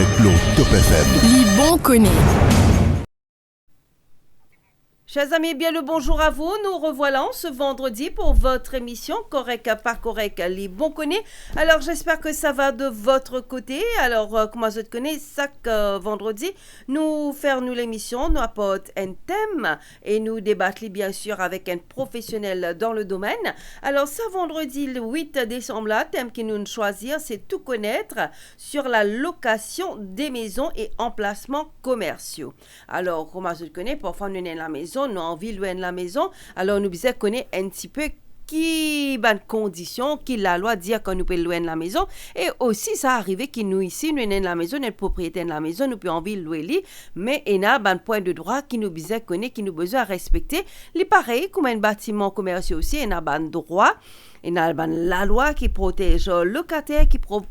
correct, le Top FM. Les bons connaît. Chers amis, bien le bonjour à vous. Nous revoilà ce vendredi pour votre émission Correct par Correct, les bons connaît. Alors, j'espère que ça va de votre côté. Alors, comment je te connais, chaque vendredi, nous faisons l'émission, nous apportons un thème et nous débattons bien sûr avec un professionnel dans le domaine. Alors, ce vendredi, le 8 décembre, le thème que nous choisir, c'est tout connaître sur la location des maisons et emplacements commerciaux. Alors, comment je te connais, parfois nous sommes à la maison, nous avons envie de louer la maison, alors nous devons connaître un petit peu qui bonne condition qui la loi dit qu'on nous peut louer la maison, et aussi ça arrive que nous ici nous sommes la maison, notre propriétaire de la maison, nous pouvons envie de louer, mais il y a un point de droit qui nous besoin connaître, qui nous besoin respecter. Les pareil comme un bâtiment commercial aussi, il y a un droit, il y a la loi qui protège le locataire, qui protège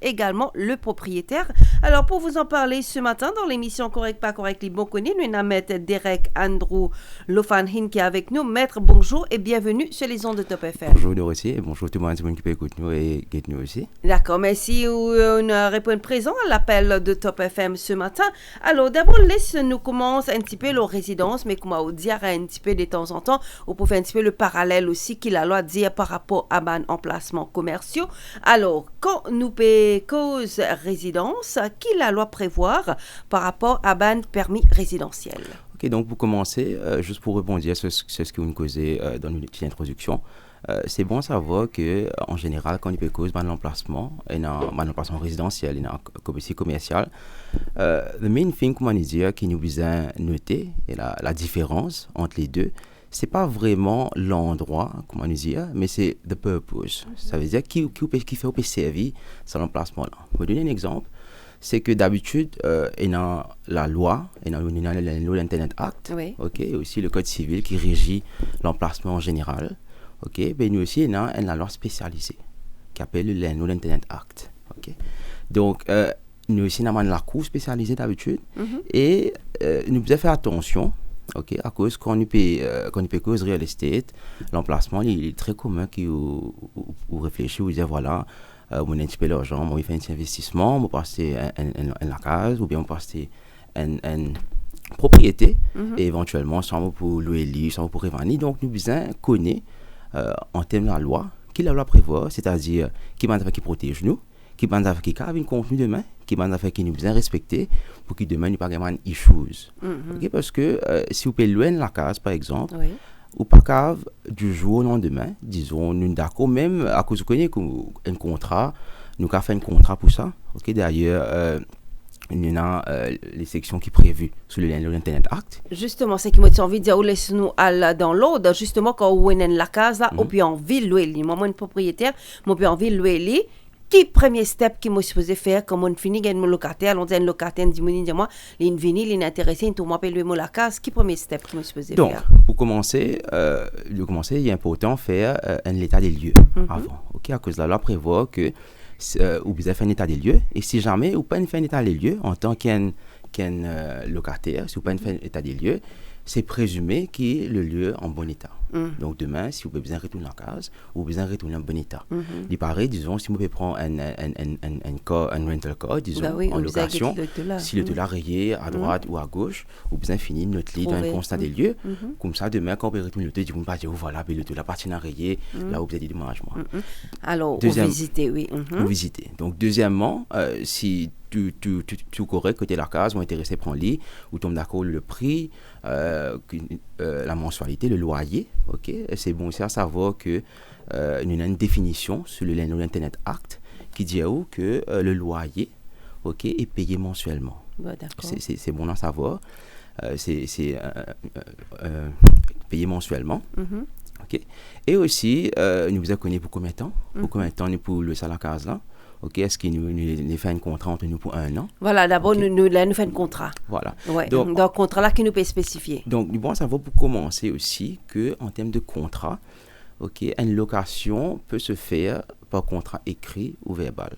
également le propriétaire. Alors pour vous en parler ce matin dans l'émission Correct pas correct les bons connus, nous avons maître Derek Andrew Lofanhin qui est avec nous. Maître, bonjour et bienvenue sur les ondes de Top FM. Bonjour nous aussi et bonjour tout le monde qui peut écouter nous et guette nous aussi. D'accord, merci. On répond présent à l'appel de Top FM ce matin. Alors d'abord laisse-nous commencer un petit peu leur résidence, mais comment on dire un petit peu de temps en temps, on peut faire un petit peu le parallèle aussi qu'il la loi dit par rapport à ban emplacements commerciaux. Alors quand nous payons cause résidence, qui la loi prévoir par rapport à ban permis résidentiel? Ok, donc pour commencer, juste pour répondre à ce que vous nous causez dans une petite introduction, c'est bon à savoir qu'en général, quand on peut cause ban emplacement, et un emplacement résidentiel, et un commercial, the main thing, comment dire, qui nous besoin noter, et la différence entre les deux, c'est pas vraiment l'endroit, comment dire, mais c'est the purpose. Ça veut dire qui fait servir cet emplacement-là. Je vais donner un exemple. C'est que d'habitude, il y a la loi, il y a l'Internet Act, oui. Okay, et aussi le Code civil qui régit l'emplacement en général. Okay, mais nous aussi, il y a la loi spécialisée qui appelle l'Internet Act. Okay. Donc, nous aussi, il y a la cour spécialisée d'habitude et nous devons faire attention. Ok, à cause quand on peut cause real estate, l'emplacement il est très commun qui ou réfléchir ou dire voilà, on a un petit peu d'argent, on fait un petit investissement, on passe la case ou bien on passe une propriété et éventuellement soit pour louer l'île, soit pour revendre. Donc nous besoin connaître en termes de la loi, qui la loi prévoit, c'est-à-dire qui protège nous, qui a un contenu demain, qui qui nous besoin respecter pour que demain nous pas avoir issues. Okay? Parce que si vous pouvez louer la case par exemple, Oui. ou pas cave du jour au lendemain, disons nous d'accord même à cause de connaître un contrat, nous avons fait un contrat pour ça. Okay? D'ailleurs il y a les sections qui sont prévues sur l'Internet Act. Justement, c'est qui m'a envie de dire, laisse-nous aller dans l'ordre. Justement, quand on est dans la case, là, on peut envie de louer. Moi, une propriétaire, on peut envie de louer. Qui premier step qui m'a supposé faire quand on finit avec mon locataire, on dit un locataire dit moi il vient il est intéressé tout moi paye louer la case, qui premier step qui m'a supposé donc, faire? Donc pour commencer il est important faire un état des lieux avant. OK, à cause de la loi prévoit que vous devez faire un état des lieux et si jamais vous pas fait un état des lieux en tant qu'un locataire, si vous pas fait un état des lieux, c'est présumé que le lieu en bon état. Donc demain, si vous avez besoin de retourner en case, vous avez besoin de retourner en bon état. Il paraît, disons, si vous pouvez prendre un rental car, disons, en location, si le dollar rayé à droite ou à gauche, vous avez besoin de finir notre lit dans un constat des lieux. Comme ça, demain, quand vous pouvez retourner le lieu, vous pouvez dire, voilà, le dollar appartient à rayé, là vous avez des dédommagements. Alors, vous visitez, oui. Vous visitez. Donc, deuxièmement, si tout correct côté la case, vous êtes intéressé par un lit, vous tombez d'accord le prix, la mensualité, le loyer, ok. C'est bon aussi à savoir que nous avons une définition sur l'Internet Act qui dit que le loyer, ok, est payé mensuellement. Bah, c'est bon à savoir. C'est payé mensuellement. Okay. Et aussi, nous vous connaissez pour combien de temps? Pour combien de temps nous pour le salaire case là? Ok, est-ce qu'il nous fait un contrat entre nous pour 1 an? Voilà, d'abord, okay. nous fait un contrat. Voilà. Ouais. Donc, contrat là qui nous peut spécifier. Donc, nous devons savoir pour commencer aussi qu'en termes de contrat, ok, une location peut se faire par contrat écrit ou verbal.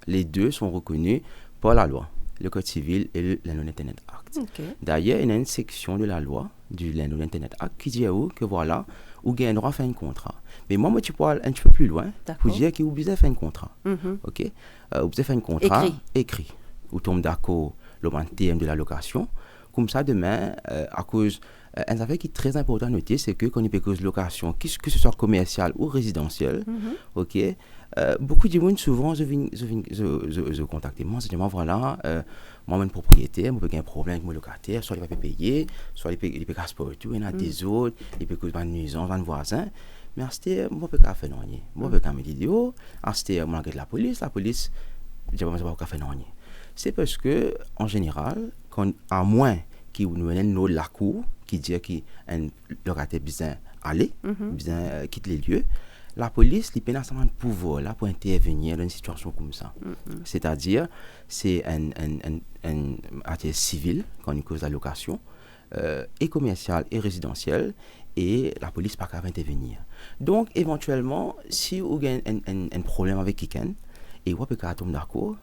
Les deux sont reconnus par la loi, le Code civil et l'Internet Act. Okay. D'ailleurs, il y a une section de la loi du l'Internet Act qui dit que voilà, vous avez un droit à faire un contrat. Mais moi, tu peux aller un petit peu plus loin pour dire que vous avez fait un contrat. Ok? Vous avez fait un contrat écrit. ou tombe d'accord le terme de la location. Comme ça, demain, à cause, un affaire qui est très important à noter, c'est que quand il y a cause location, que ce soit commercial ou résidentiel, ok, beaucoup de monde souvent je contacte moi, je dis moi voilà, moi mon propriétaire, moi j'ai un problème avec mon locataire, soit il ne peut pas payer, soit il peut pas payer tout, il y en a des autres, il peut cause de nuisance, de voisins. Mais c'était moi peux pas faire non, moi peux pas me dire oh, c'était moi la police, je ne peux pas faire non. C'est parce que en général, quand à moins qu'il nous ait de la cour qui dit qu'un locataire besoin aller, besoin quitter les lieux, la police n'a pas seulement le pouvoir là pour intervenir dans une situation comme ça. C'est-à-dire, c'est un acte civil quand il cause la location, et commercial et résidentiel, et la police n'a pas qu'à intervenir. Donc, éventuellement, si vous avez un problème avec quelqu'un, et vous pouvez tomber d'accord,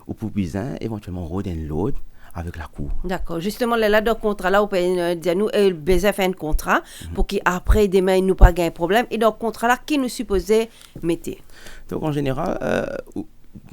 ou pour besoin éventuellement redonner l'autre avec la cour. D'accord. Justement, là, dans le contrat, là, on peut dire nous, il besoin faire un contrat pour qu'après, demain, il nous pas gagner un problème. Et dans le contrat, là, qui nous supposait mettre? Donc, en général,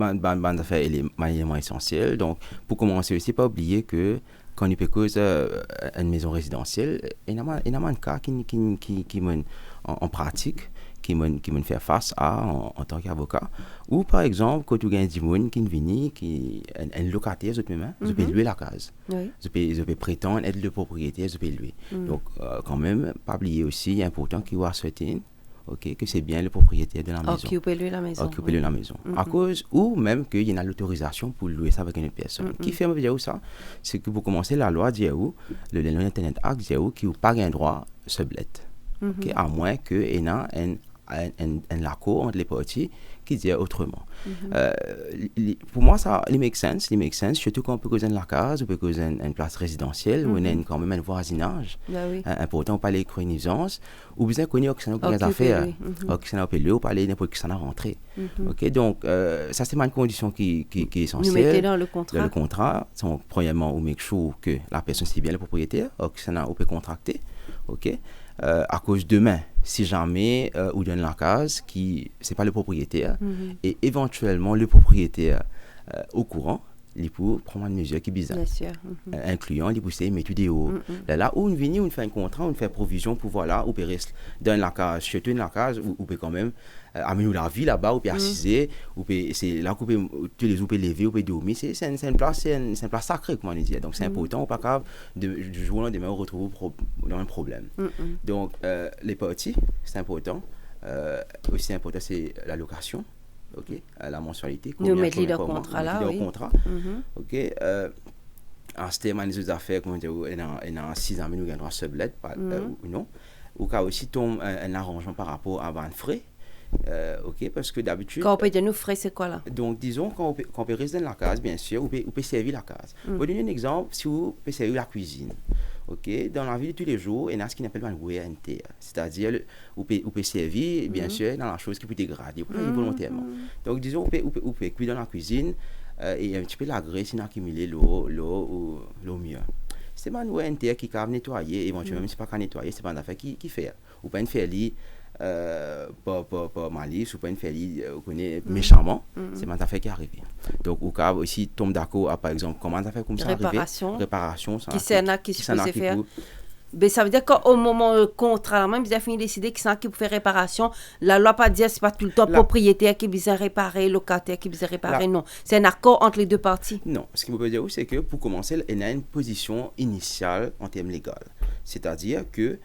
affaire est l'élément essentiel. Donc, pour commencer aussi, pas oublier que quand il peut cause une maison résidentielle, il y a un cas qui mène en pratique, qui me fait face à en tant qu'avocat. Ou par exemple, quand tu as des gens qui viennent, un locataire, je peux louer la case. Oui. Je peux prétendre être le propriétaire, je peux louer. Donc, quand même, pas oublier aussi, il est important qu'il y ait certain que c'est bien le propriétaire de la maison. Occuper la maison. Occuper la maison. À cause, ou même qu'il y a l'autorisation pour louer ça avec une autre personne. Qui fait ça? C'est que pour commencer, la loi dit où, le Internet Act dit où, qu'il n'y a pas un droit sublet. À moins qu'il y ait un accord entre les parties qui dit autrement. Pour moi, ça il make sense, surtout quand on peut causer la case, on peut causer une place résidentielle, où on a quand même un voisinage important, pas les nuisances, ou bien qu'on a des affaires, qu'on peut lui parler n'importe qui s'en a rentré. Donc, ça c'est une condition qui est essentielle. Nous mettez dans le contrat. Dans le contrat, premièrement, on make sure que la personne c'est bien le propriétaire, ou qu'on peut contracter. À cause demain, si jamais on donne la case qui c'est pas le propriétaire et éventuellement le propriétaire au courant, il peut prendre une mesure qui est bizarre. Bien sûr. Incluant les pousser mais tout des hauts. Là où on vient, on fait un contrat, on fait provision pour voilà, on peut rester dans la case, chez toi dans la case, on peut quand même amener la vie là-bas, on peut assiser, c'est là qu'on peut tous les jours peut lever, on peut dormir, c'est une place sacrée comme on dit. Donc c'est important, on pas capable du jour au lendemain on retrouve dans un problème. Donc les parties, c'est important. Aussi important c'est la location. La mensualité. Nous mettons le contrat là, oui. Contrat. En ce terme, les autres affaires, comme on dit, il y a 6 ans, nous gagnons un sublet, ou non. Ou qu'il y a aussi un arrangement par rapport à un frais. Parce que d'habitude. Quand on peut dire nous frais, c'est quoi là? Donc, disons, quand on peut rester dans la case, bien sûr, on peut servir la case. Pour donner un exemple, si vous pouvez servir la cuisine. Dans la vie de tous les jours, il y a ce qu'on appelle un wear and tear. C'est-à-dire, vous pouvez servir, bien sûr, dans la chose qui peut dégrader, vous pouvez volontairement. Donc, disons, vous pouvez cuire dans la cuisine et un petit peu la graisse, sinon accumuler l'eau mieux. C'est un wear and tear qui peut nettoyer, éventuellement, même si pas qu'à nettoyer, c'est pas une affaire qui fait. Ou pas une faire pas malice ou pas une faire méchamment, c'est une affaire qui arrive. Donc, au cas aussi, tombe d'accord, par exemple, comment ça fait comme ça arrive? Réparation. Qui c'est là qui se peut faire? Ben, ça veut dire qu'au moment contrat, même ils ont fini de décider qui c'est qui peut faire réparation. La loi pas dire c'est pas tout le temps propriétaire qui besoin réparer, locataire qui besoin réparer. Non, c'est un accord entre les deux parties. Non, ce qu'il me peut dire c'est que pour commencer, il y a une position initiale en termes légaux. C'est-à-dire que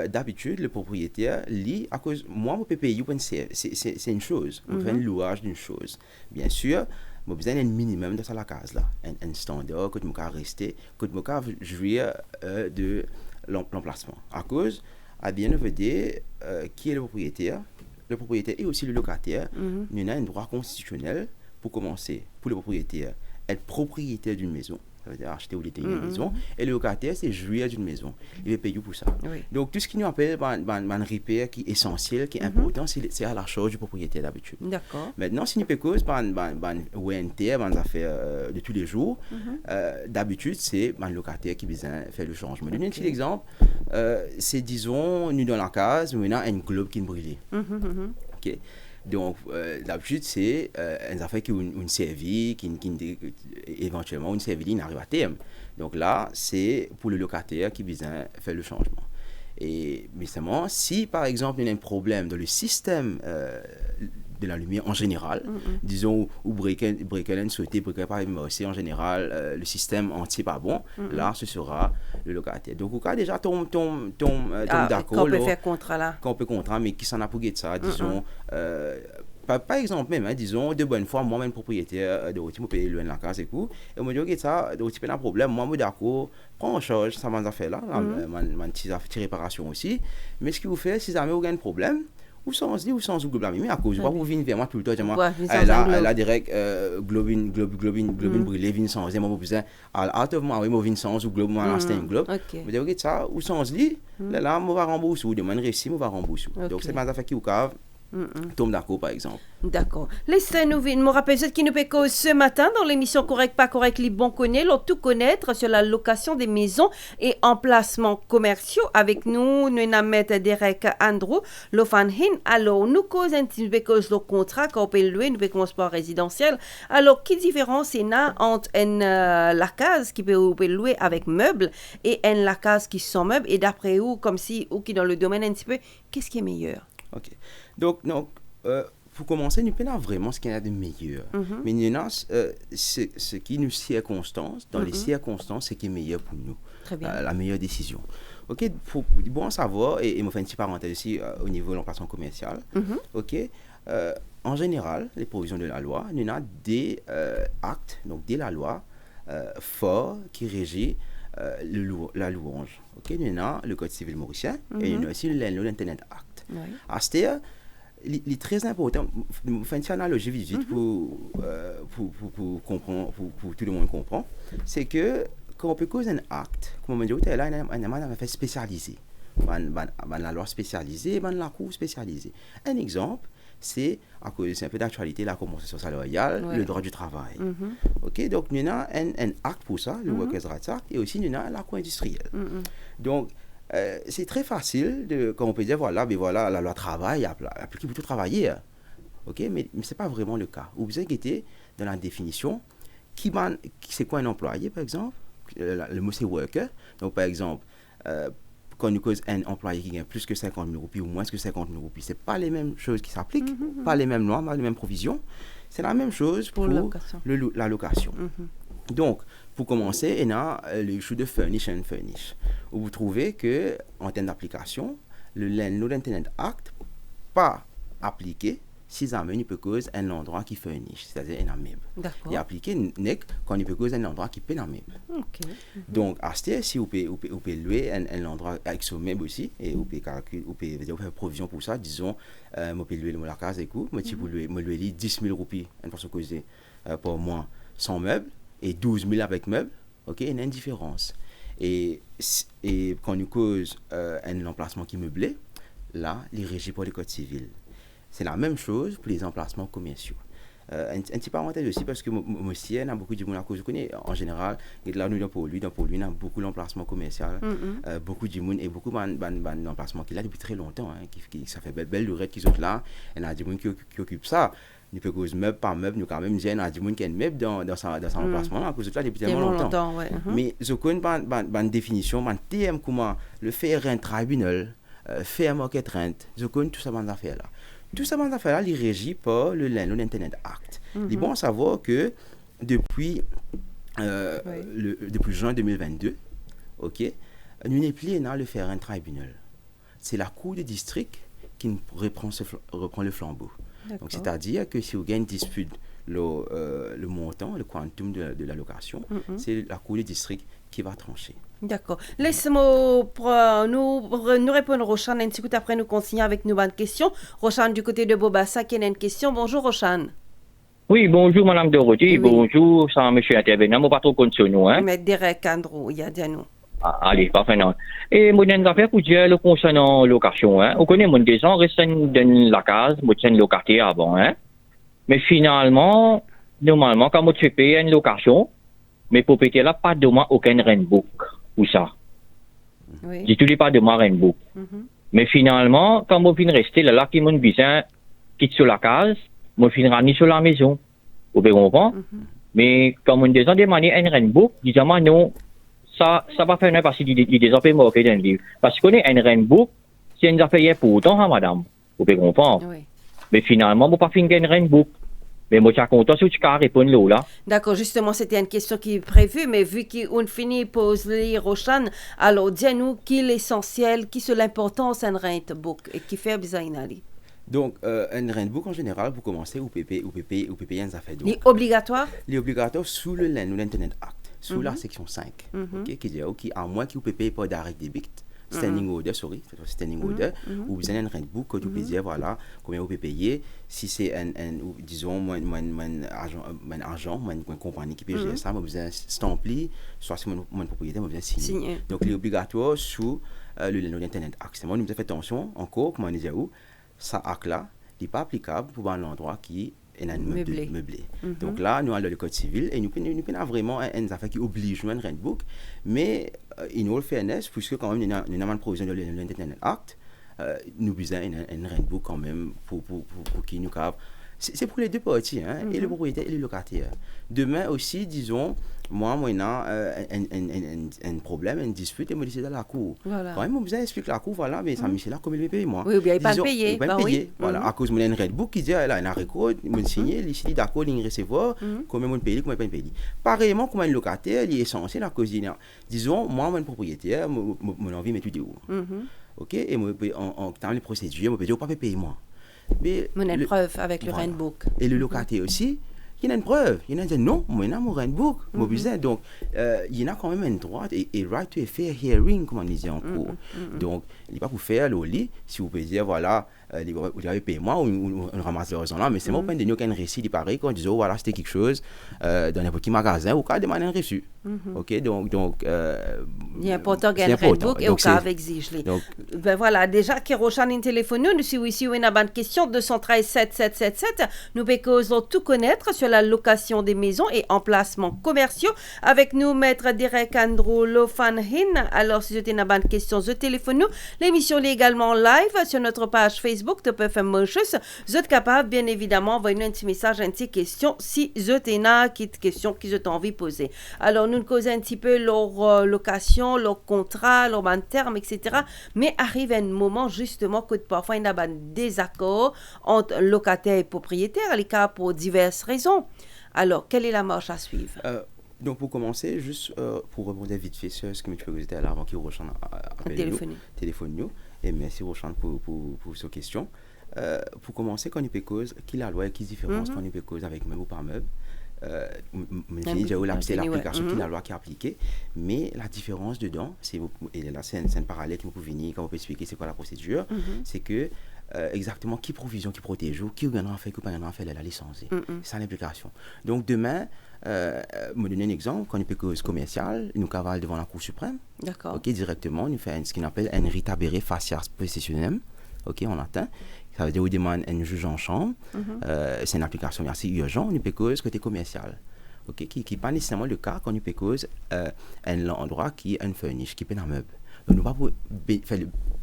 d'habitude, le propriétaire lit à cause moi, mon PPI, c'est une chose. On fait un louage d'une chose. Bien sûr, j'ai besoin d'un minimum dans la case là, un standard que je peux rester, que je peux jouir de l'emplacement. À cause, à bien veut dire qui est le propriétaire et aussi le locataire. Il y a un droit constitutionnel pour commencer, pour le propriétaire, être propriétaire d'une maison. Ça veut dire acheter ou détenir une maison. Et le locataire, c'est jouir d'une maison. Il va payer pour ça. Oui. Donc, tout ce qui nous appelle un repair qui est essentiel, qui est important, c'est à la charge du propriétaire d'habitude. D'accord. Maintenant, si nous peut cause un ONT, des affaires de tous les jours, d'habitude, c'est un locataire qui besoin faire le changement. Je donne un petit exemple. C'est, disons, nous dans la case, maintenant, un globe qui brûle. Donc, d'habitude, c'est une affaire qui une série, éventuellement, une série n'arrive à terme. Donc là, c'est pour le locataire qui vient faire le changement. Et justement, si par exemple, il y a un problème dans le système de la lumière en général, disons, ou breaker souhaité, breaker par aussi en général, le système entier pas bon, là, ce sera le locataire. Donc, au cas déjà, tombe d'accord. Qu'on peut faire contrat là. Qu'on peut contrat, mais qui s'en a pour ça, disons. Par exemple, même, disons, de bonne foi, moi-même, propriétaire de route, je paye loin la case et tout. Et moi, je dis que ça, de route, pas un problème. Moi, je d'accord, prends en charge, ça m'a fait là, ma petite réparation aussi. Mais ce que vous faites, si jamais vous avez un problème, ou sans se dire, ou sans vous blâmer, mais à cause, vous venez vers moi tout le temps, elle a direct, globine brûlée, vine sans, moi, vous besoin, out of moi, moi, vine sans, ou globe, moi, c'est un globe. Vous dites que ça, ou sans se dire, là, moi, va rembourser, ou demande réussi, moi, va rembourser. Donc, c'est ma affaire qui vous cave. Tombe d'accord, par exemple. D'accord. Laissez-nous me rappeler ce qui nous fait cause ce matin dans l'émission Correct, pas correct, les bons connaît, l'ont tout connaître sur la location des maisons et emplacements commerciaux. Avec nous, nous avons Derek Andrew, Lofanhin. Alors, nous cause un petit peu cause le contrat qu'on peut louer, nous commencer par résidentiel. Alors, quelle différence il y a entre la case qui peut louer avec meubles et la case qui sans meubles? Et d'après vous, comme si, ou qui dans le domaine un petit peu, qu'est-ce qui est meilleur? Ok. Donc, pour commencer, nous prenons vraiment ce qu'il y a de meilleur. Mais nous avons ce qui nous circonstance, dans les circonstances, ce qui est meilleur pour nous. Très bien. La meilleure décision. Ok, pour bon savoir, et me faire une petite parenthèse ici au niveau de l'emplacement commercial. Ok, en général, les provisions de la loi, nous avons des actes, donc de la loi, forts qui régit la louange. Ok, nous avons le Code civil mauricien et nous avons aussi l'Internet Act. À ce stade, il est très important, je fais une analogie vite pour comprendre, pour tout le monde comprendre, c'est que quand on peut causer un acte, comme on dit, là, on a fait spécialisé. La loi spécialisée, la cour spécialisée. Un exemple, c'est, à cause c'est un peu d'actualité, la convention salariale, le droit du travail. Ok, donc nous avons un acte pour ça, le Workers' Rights Act, et aussi nous avons la cour industrielle. Donc, c'est très facile quand on peut dire voilà, la loi travail appliquée pour tout travailler. Ok, mais ce n'est pas vraiment le cas. Vous inquiétez dans la définition, c'est quoi un employé par exemple? Le mot c'est worker. Donc par exemple, quand nous cause un employé qui gagne plus que 50 000 roupies ou moins que 50 000 roupies, ce n'est pas les mêmes choses qui s'appliquent, pas les mêmes lois, pas les mêmes provisions. C'est la même chose pour la location. Donc, pour commencer, il y a le issue de furnish and furnish, où vous trouvez qu'en termes d'application, le Internet Act pas appliqué si jamais il peut causer un endroit qui furnish, c'est-à-dire un meuble. Il est appliqué quand il peut causer un endroit qui peut un meuble. Donc, à ce stade, si vous pouvez louer un endroit avec ce meuble aussi, et vous pouvez faire provision pour ça, disons, vous pouvez louer la case et tout, moi, si vous louez 10 000 roupies, une façon causer pour moi, sans meuble, et 12 000 avec meubles, ok, il y a une différence. Et quand nous cause un emplacement qui est meublé, là, il est régi par le Code civil. C'est la même chose pour les emplacements commerciaux. Un petit parenthèse aussi, parce que moi aussi, il y a beaucoup de monde à cause, je connais, en général, là, nous, dans Pôle-Lui, il y a beaucoup d'emplacements commerciaux, beaucoup de monde et beaucoup d'emplacements qui là depuis très longtemps, ça fait belle lurette qu'ils sont là, il y a des gens qui occupent ça. Nous pouvons causer meuble par meuble, nous quand même dire, il y a des gens qui ont un meuble dans son emplacement là, à cause de là depuis tellement longtemps. Mais je connais une définition, un terme comment le faire un tribunal, faire market rent, je connais tout ça dans affaire là. Tout ça dans affaire là, il est régi par l'Internet Act. Il est bon à savoir que depuis juin 2022, ok, nous n'est plus dans le faire un tribunal. C'est la cour de district qui reprend le flambeau. Donc, c'est-à-dire que si vous avez une dispute, le montant, le quantum de la location, c'est la cour de district qui va trancher. D'accord. Laisse-moi nous répondre, Rochane, un petit coup après nous continuer avec nos bonnes questions. Rochane du côté de Bobassa qui a une question. Bonjour, Rochane. Oui, bonjour, Madame Dorothy. Oui. Bonjour, ça, monsieur intervenant. Moi, pas trop compte sur nous, hein. Mais Derek Andrew, il y a dit à nous. Allez, parfait, non. Et moi, j'ai une affaire pour dire, concernant la location, hein. On connaît mon des gens, restent dans la case, moi, j'ai une locataire avant, hein. Mais finalement, normalement, quand moi, tu payes une location, mes propriétaires là, pas de moi aucun rentbook pour ça. Oui. Je ne pas de moi rentbook. Mais finalement, quand moi viens rester là, qui m'ont besoin quitte sur la case, moi finis ramener sur la maison. Vous pouvez comprendre? Mais comme on dit, des manières, un rainbow, disons, non, ça va faire une partie des affaires moquées dans le livre. Parce qu'on est un rainbow, c'est une affaire pour autant, hein, madame. Vous pouvez comprendre? Oui. Mais finalement, vous pas finir un rainbow. Mais moi, je suis content si tu peux répondre là. D'accord, justement, c'était une question qui est prévue, mais vu qu'on finit pour lire Roshan, alors dis-nous qui est l'essentiel, qui est l'importance d'un rainbook et qui fait besoin d'aller. Donc, un rainbook en général, pour commencer, ou PP, une affaire. Il est obligatoire? Il est obligatoire sous le l'Internet Act, sous la section 5, qui dit, à moins que vous PP pas d'arrêt débit, standing order, standing order, ou vous avez un rainbook que vous pouvez dire, voilà, combien vous pouvez payer, si c'est disons, mon argent, une compagnie qui peut gérer ça, vous avez stampé, soit c'est mon propriétaire, vous avez signé. Donc, il est obligatoire sous l'Internet Act. Moi, nous avons fait attention, encore, comment on dit, ça acte-là, il n'est pas applicable pour un endroit qui est un meublé. Donc là, nous allons le code civil et nous avons vraiment une affaire qui oblige nous un rainbook, mais in all fairness, puisque quand même nous avons une provision de l'Internet Act, nous avons un rainbook quand même pour qui nous capable. C'est pour les deux parties, hein, et le propriétaire et le locataire. Demain aussi, disons, moi, on a un problème, une dispute, et moi, je dans la cour. Voilà. Quand même, on vous explique la cour, voilà, mais ça, Michel, comme il veut payer, moi. Oui, ou bien il ne peut pas payer. Il pas payer. Voilà, à cause de mon rainbook qui dit, là, il a un record, il m'a signé, il dit d'accord, il recevoir, combien on paye, combien il paye. Pareillement, comme un locataire, il est essentiel à cause disons, moi, mon propriétaire, mon envie m'étudier où. OK, et moi, dans les procédures, je peux dire, pas payer moi. Mais on a une preuve avec le rainbook. Et le locataire aussi, il y a une preuve. Il y en a dit non, moi, j'ai mon rainbook. Donc, il y en a quand même un droit et right to a fair hearing, comme on dit en cours. Donc, il n'est pas pour faire le lit, si vous pouvez dire, voilà, vous avez payé moi, ou on ramasse l'argent là, mais c'est moi, pas de nous qu'un récit, il paraît, quand on dit, oh, voilà, c'était quelque chose dans n'importe quel magasin, ou quand demander un reçu. OK, donc il est important qu'il y ait un rainbook et au cas exige. Ben voilà, déjà, qui Roshan une téléphone, nous, si ici, on a une question 213 7777, nous pouvons tout connaître sur la location des maisons et emplacements commerciaux. Avec nous, maître Derek Andrew Lofanhin. Alors, si vous avez une question, je téléphone nous. L'émission est également live sur notre page Facebook de PFM Mauritius. Vous êtes capable, bien évidemment, d'envoyer un petit message, une petite question, si vous avez une question que vous avez envie de poser. Alors, nous causons un petit peu leur location, leur contrat, leur terme, etc. Mais arrive un moment, justement, que parfois, il y a un désaccord entre locataire et propriétaire, les cas pour diverses raisons. Alors, quelle est la marche à suivre? Donc, pour commencer, juste pour répondre vite fait sur ce que tu faisais là avant qu'il Roshan téléphone nous. Et merci Roshan pour cette question. Pour commencer, quand on peut cause, qui la loi et qui différence quand on peut cause avec meuble ou pas meuble? C'est l'application qui la loi qui est appliquée, mais la différence dedans, et là c'est un parallèle qui vous peut venir quand vous pouvez expliquer c'est quoi la procédure, c'est que exactement qui provision, qui protège, qui gagnera fait, qui pas gagnera fait la licence. C'est ça l'implication. Donc demain, me donner un exemple, quand on peut cause commerciale, nous cavale devant la Cour suprême. D'accord. OK, directement, nous fait ce qu'on appelle un ritabere facias possessionem. OK, en latin. Ça veut dire qu'on demande un juge en chambre. C'est une application assez urgente, on peut cause côté commercial. OK, qui n'est pas nécessairement le cas quand on peut cause un endroit qui est un furnish, qui est un meuble. Donc, nous ne pouvons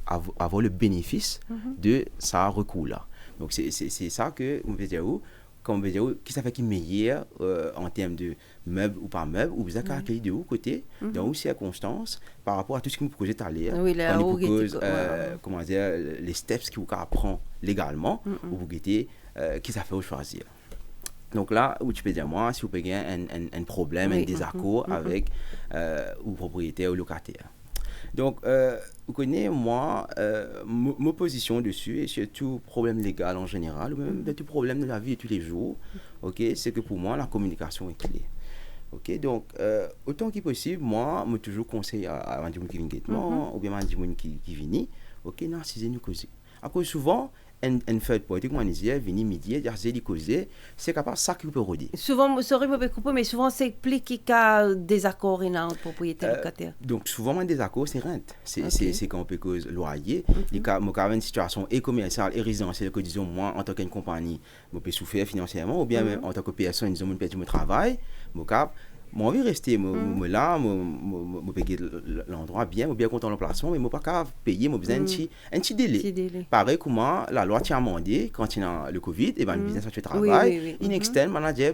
pas avoir le bénéfice de ça recours-là. Donc, c'est ça que on veut dire quand on veut dire qui ça fait qui est meilleur en termes de meuble ou pas meuble, ou vous avez caractérisé de où côté, dans où circonstances, par rapport à tout ce que vous projetez aller, quand vous propose, comment dire, les steps que vous apprend légalement, ou vous guettez qui ça fait au choisir. Donc là, où tu peux dire, moi, si vous avez un problème, un désaccord avec ou propriétaire ou locataire. Donc, vous connaissez, moi, ma position dessus, et surtout problème légal en général, ou même tout problème de la vie de tous les jours, okay, c'est que pour moi, la communication est clé. Okay, donc, autant qu'il possible, moi, je toujours conseille à un qui vient ou bien à un qui vient, ok, non, c'est nous causer. À cause souvent, un fait politique, moi, je venir midi, dire causer, c'est capable ça qui peut rôder. Souvent, sorry, je peux couper, mais souvent, c'est plus qu'il y a des accords entre propriétaire et locataire. Donc, souvent, un désaccord, c'est rente. C'est quand on peut cause loyer. Il y a une situation et commerciale et résidentielle que, disons, moi, en tant qu'une compagnie, je peux souffrir financièrement, ou bien même en tant que personne, disons, je peux perdre mon travail, Moi, je vais rester là, je payer l'endroit bien, je bien content de l'emplacement, mais je ne peux pas payer, je besoin un petit délai. Pareil comment la loi t'a demandé, quand il y a le Covid, et ben, le business fait travail, une externe manager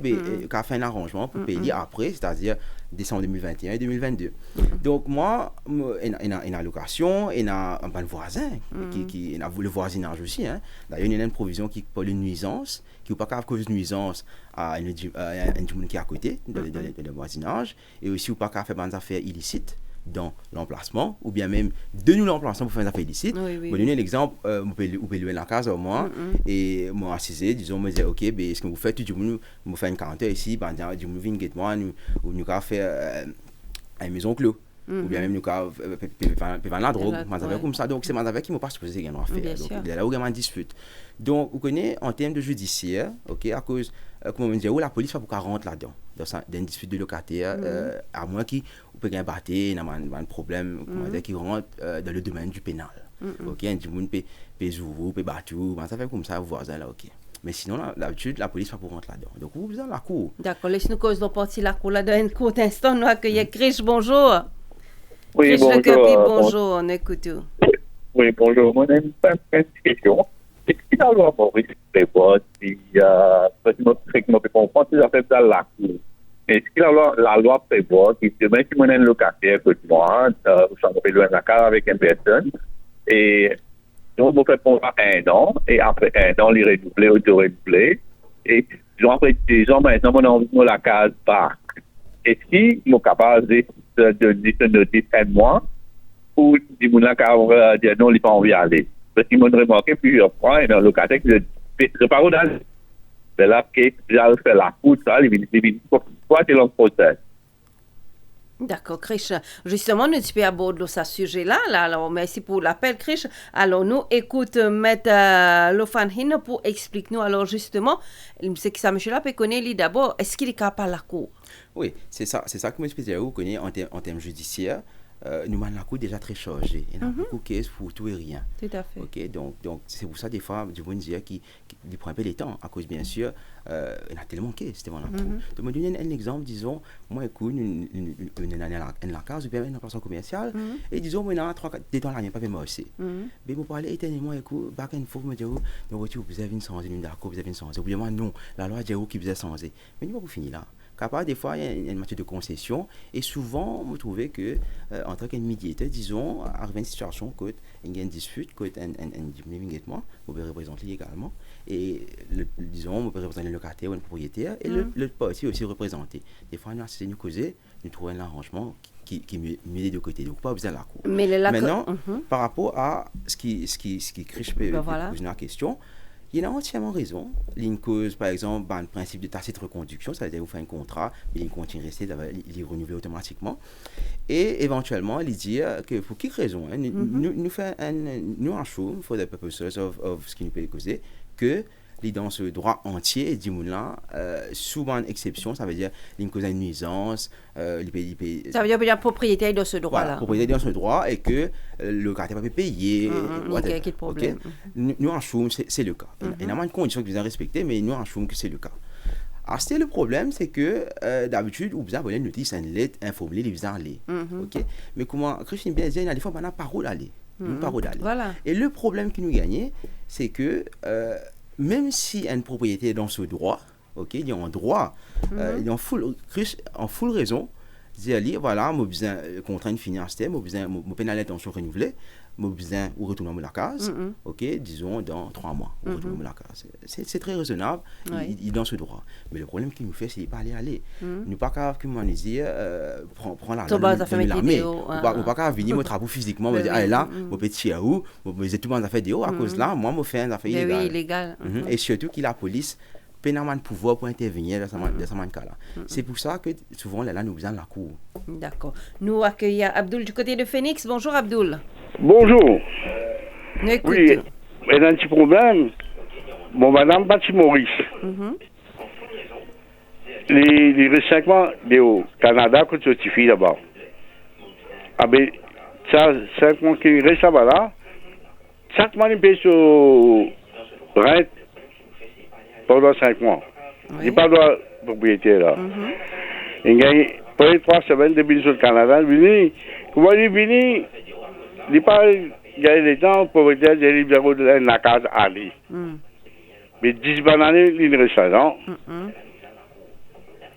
a fait un arrangement pour payer après, c'est-à-dire décembre 2021 et 2022. Donc, moi, il y a une allocation, il y a un voisin, qui a le voisinage aussi. Hein. D'ailleurs, il y a une provision qui parle une nuisance, qui ne peut pas cause nuisance à un monde qui est à côté, dans le voisinage, et aussi, ou pas qu'à faire des affaires illicites dans l'emplacement, ou bien même de nous l'emplacement pour faire des affaires illicites. Je vais donner l'exemple, vous pouvez louer la case au moins, et moi, assisé, disons, me dire, ok, est-ce que vous faites, du monde, vous faites une quarantaine ici, du monde, vous venez moi, ou nous avons fait une maison clos. Ou bien même nous avons fait la drogue, comme ça. Donc, c'est des affaires qui ne m'ont pas supposé gagner à faire. Donc, il y a là où il y a une dispute. Donc, vous connaissez, en termes de judiciaire, ok, à cause, comment on dit, où la police va pouvoir rentrer là-dedans, dans une dispute de locataire, à moins qu'il peut y avoir un problème, qui rentre dans le domaine du pénal. Ok, un monde peut jouer, peut battre, ça fait comme ça, voisin là, ok. Mais sinon, d'habitude, la police va pour rentrer là-dedans. Donc, vous besoin de la cour. D'accord, laisse-nous cause de partie la cour là dans un court instant. Nous accueillons Krish, bonjour. Oui, Krish bonjour, on écoute. Oui, bonjour. Moi, j'ai une petite question. Est-ce qu'il y a un Maurice prévoit si, parce que je peux comprendre si ça fait dans la cour. Est-ce qu'il y a la loi prévoit que demain, si on a un locataire que moi, ça me fait loin de la carte avec une personne, et donc, on fait pour 1 an, et après 1 an, il renouveler ou de renouveler, et disons, après 2 ans, maintenant, on a la case parc. Est-ce qu'ils sont capables de noter 1 mois ou ils sont capables de dire non, ils n'ont pas envie d'aller? Parce qu'ils m'ont remarqué plusieurs fois, dans le locataire, que je parle d'aller. C'est là que j'ai fait la course, ils viennent quoi c'est leur procès. D'accord, Krish. Justement, nous tu peux aborder ce sujet-là. Alors, merci pour l'appel, Krish. Alors, nous écoute Maître Lofanhin pour expliquer nous. Alors, justement, c'est que ça, monsieur-là, peut connaître d'abord. Est-ce qu'il est capable de la cour? Oui, c'est ça que je peux vous connaissez en termes judiciaires. Nous avons la cour déjà très chargée. Il y a beaucoup de cases pour tout et rien. Tout à fait. Okay, donc c'est pour ça, des fois, du bon dire qui prend un peu les temps, à cause, bien sûr, il y a tellement de cases, c'était dans la cour. Donc, je vais donner un exemple, disons, moi, écoute, une case ou bien une personne commerciale, et disons, moi, il y a 3-4 ans, il n'y a pas fait aussi. Mais je parler éternellement, écoute, back and forth, me dire, vous avez une chance, d'accord, vous avez une chance. Ou bien, moi, non, la loi dit qui vous a changé. Mais nous, on va finir là. Car des fois, il y a une matière de concession. Et souvent, vous trouvez que, en tant qu'un médiateur, disons, arrive une situation où il y a une dispute, où moi, vous pouvez représenter légalement. Et, disons, vous pouvez représenter le locataire ou le propriétaire. Et le parti aussi représenté. Des fois, nous assistons, nous causer, nous trouvons un arrangement qui met les deux côtés. Donc, pas besoin de la cour. Maintenant, par rapport à ce qui Krish peut poser la question, il y a entièrement raison. Une cause, par exemple, le principe de tacite reconduction, c'est-à-dire vous faites un contrat, mais il continue à rester, il est renouvelé automatiquement. Et éventuellement, il dit que pour quelle raison, nous en chou, for the purposes of ce qui nous peut causer, que dans ce droit entier, dit-là, souvent une exception, ça veut dire une cause de nuisance, ça veut dire qu'il y a propriétaire dans ce droit-là. Voilà, propriétaire dans ce droit et que le locataire peut payer. Il y a quelques problèmes. Okay. Nous en choum, c'est le cas. Il y a une condition que vous avez respectée, mais nous en choum que c'est le cas. Alors, le problème, c'est que d'habitude, vous avez une notice, une lettre, informer les visiteurs aller. Okay? Mais comment Christine bien dit, il y a des fois, on a parole d'aller. Voilà. Et le problème que nous gagnons, c'est que même si une propriété est dans ce droit, ok, il y a un droit, il y a en full raison, dire voilà, moi besoin contrainte financière, moi besoin mon pénal intention renouvelée, moi besoin ou retourner à la case, ok, disons dans 3 mois, ou retourner à la case. C'est très raisonnable, il est dans ce droit. Mais le problème qu'il nous fait, c'est de pas aller. Nous pas capable que moi nous dire prends la l'armée, ou pas capable venir me travailler physiquement, me dire allez là, mon petit à où, moi tout le monde a fait des hauts à cause là, moi me fait un affaire illégal. Et surtout que la police pénalement de pouvoir pour intervenir dans ce cas-là. C'est pour ça que souvent, là, nous besoin de la cour. D'accord. Nous accueillons Abdoul du côté de Phoenix. Bonjour, Abdoul. Bonjour. Écoute. Oui, il y a un petit problème. Bon, madame Bati Maurice. Les recyclements au Canada que tu certifies là-bas. Ah ben, ça, 5 mois qui reste là-bas, chaque mois, il paye sur rente pendant 5 mois. Il n'y a pas de propriété là. Il gagne après 3 semaines depuis le Canada, venu, comment il est venu, il n'est pas gagné le temps pour dire qu'il est bien de la case Ali. Mais 10 bananes, il reste ça, non?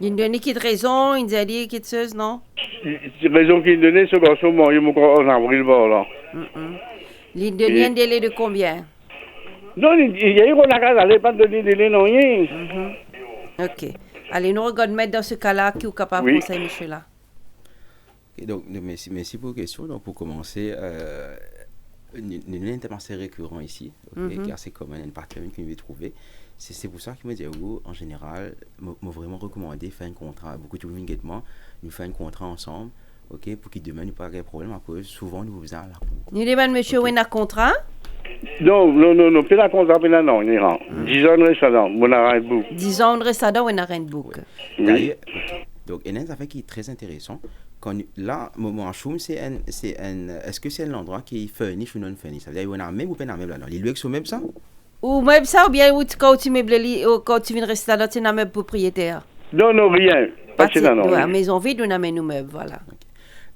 Il donne qui de raison, il dit qui de chose, non? Raison qu'il donnait, ce garçon, il m'a en avril, là. Il donne un délai de combien? Non, il y a eu la case, elle n'est pas donné de délai, non, rien. Ok. Allez, nous regardons mettre dans ce cas-là qui est capable de conseiller monsieur là. Okay, donc, merci pour la question. Donc, pour commencer, nous avons assez récurrent ici, qui est assez commun, une partie que nous avons trouvé. C'est pour ça que me dit, en général, m'a vraiment recommandé de faire un contrat. Beaucoup de gens nous faire un contrat ensemble, ok, pour qu'il demain nous pas de problème à cause souvent nous faisons la cour. Nous demandons monsieur où est un contrat? Non, pas la contrat, non, il ira. 10 ans de restaurant, mon arrêt book. 10 ans de restaurant, on a un book. D'ailleurs, donc, il y a une affaire qui est très intéressant. Là, mon choum, est-ce que c'est un endroit qui est furnish ou non furnish? Ça veut dire qu'on a même ou pas un meuble là? Les lieux sont même ça? Ou même ça, ou bien quand tu meubles, quand tu viens de restaurant, tu n'as même propriétaire? Non, rien. Pas de non. La maison vide, on a nos meubles, voilà. Okay.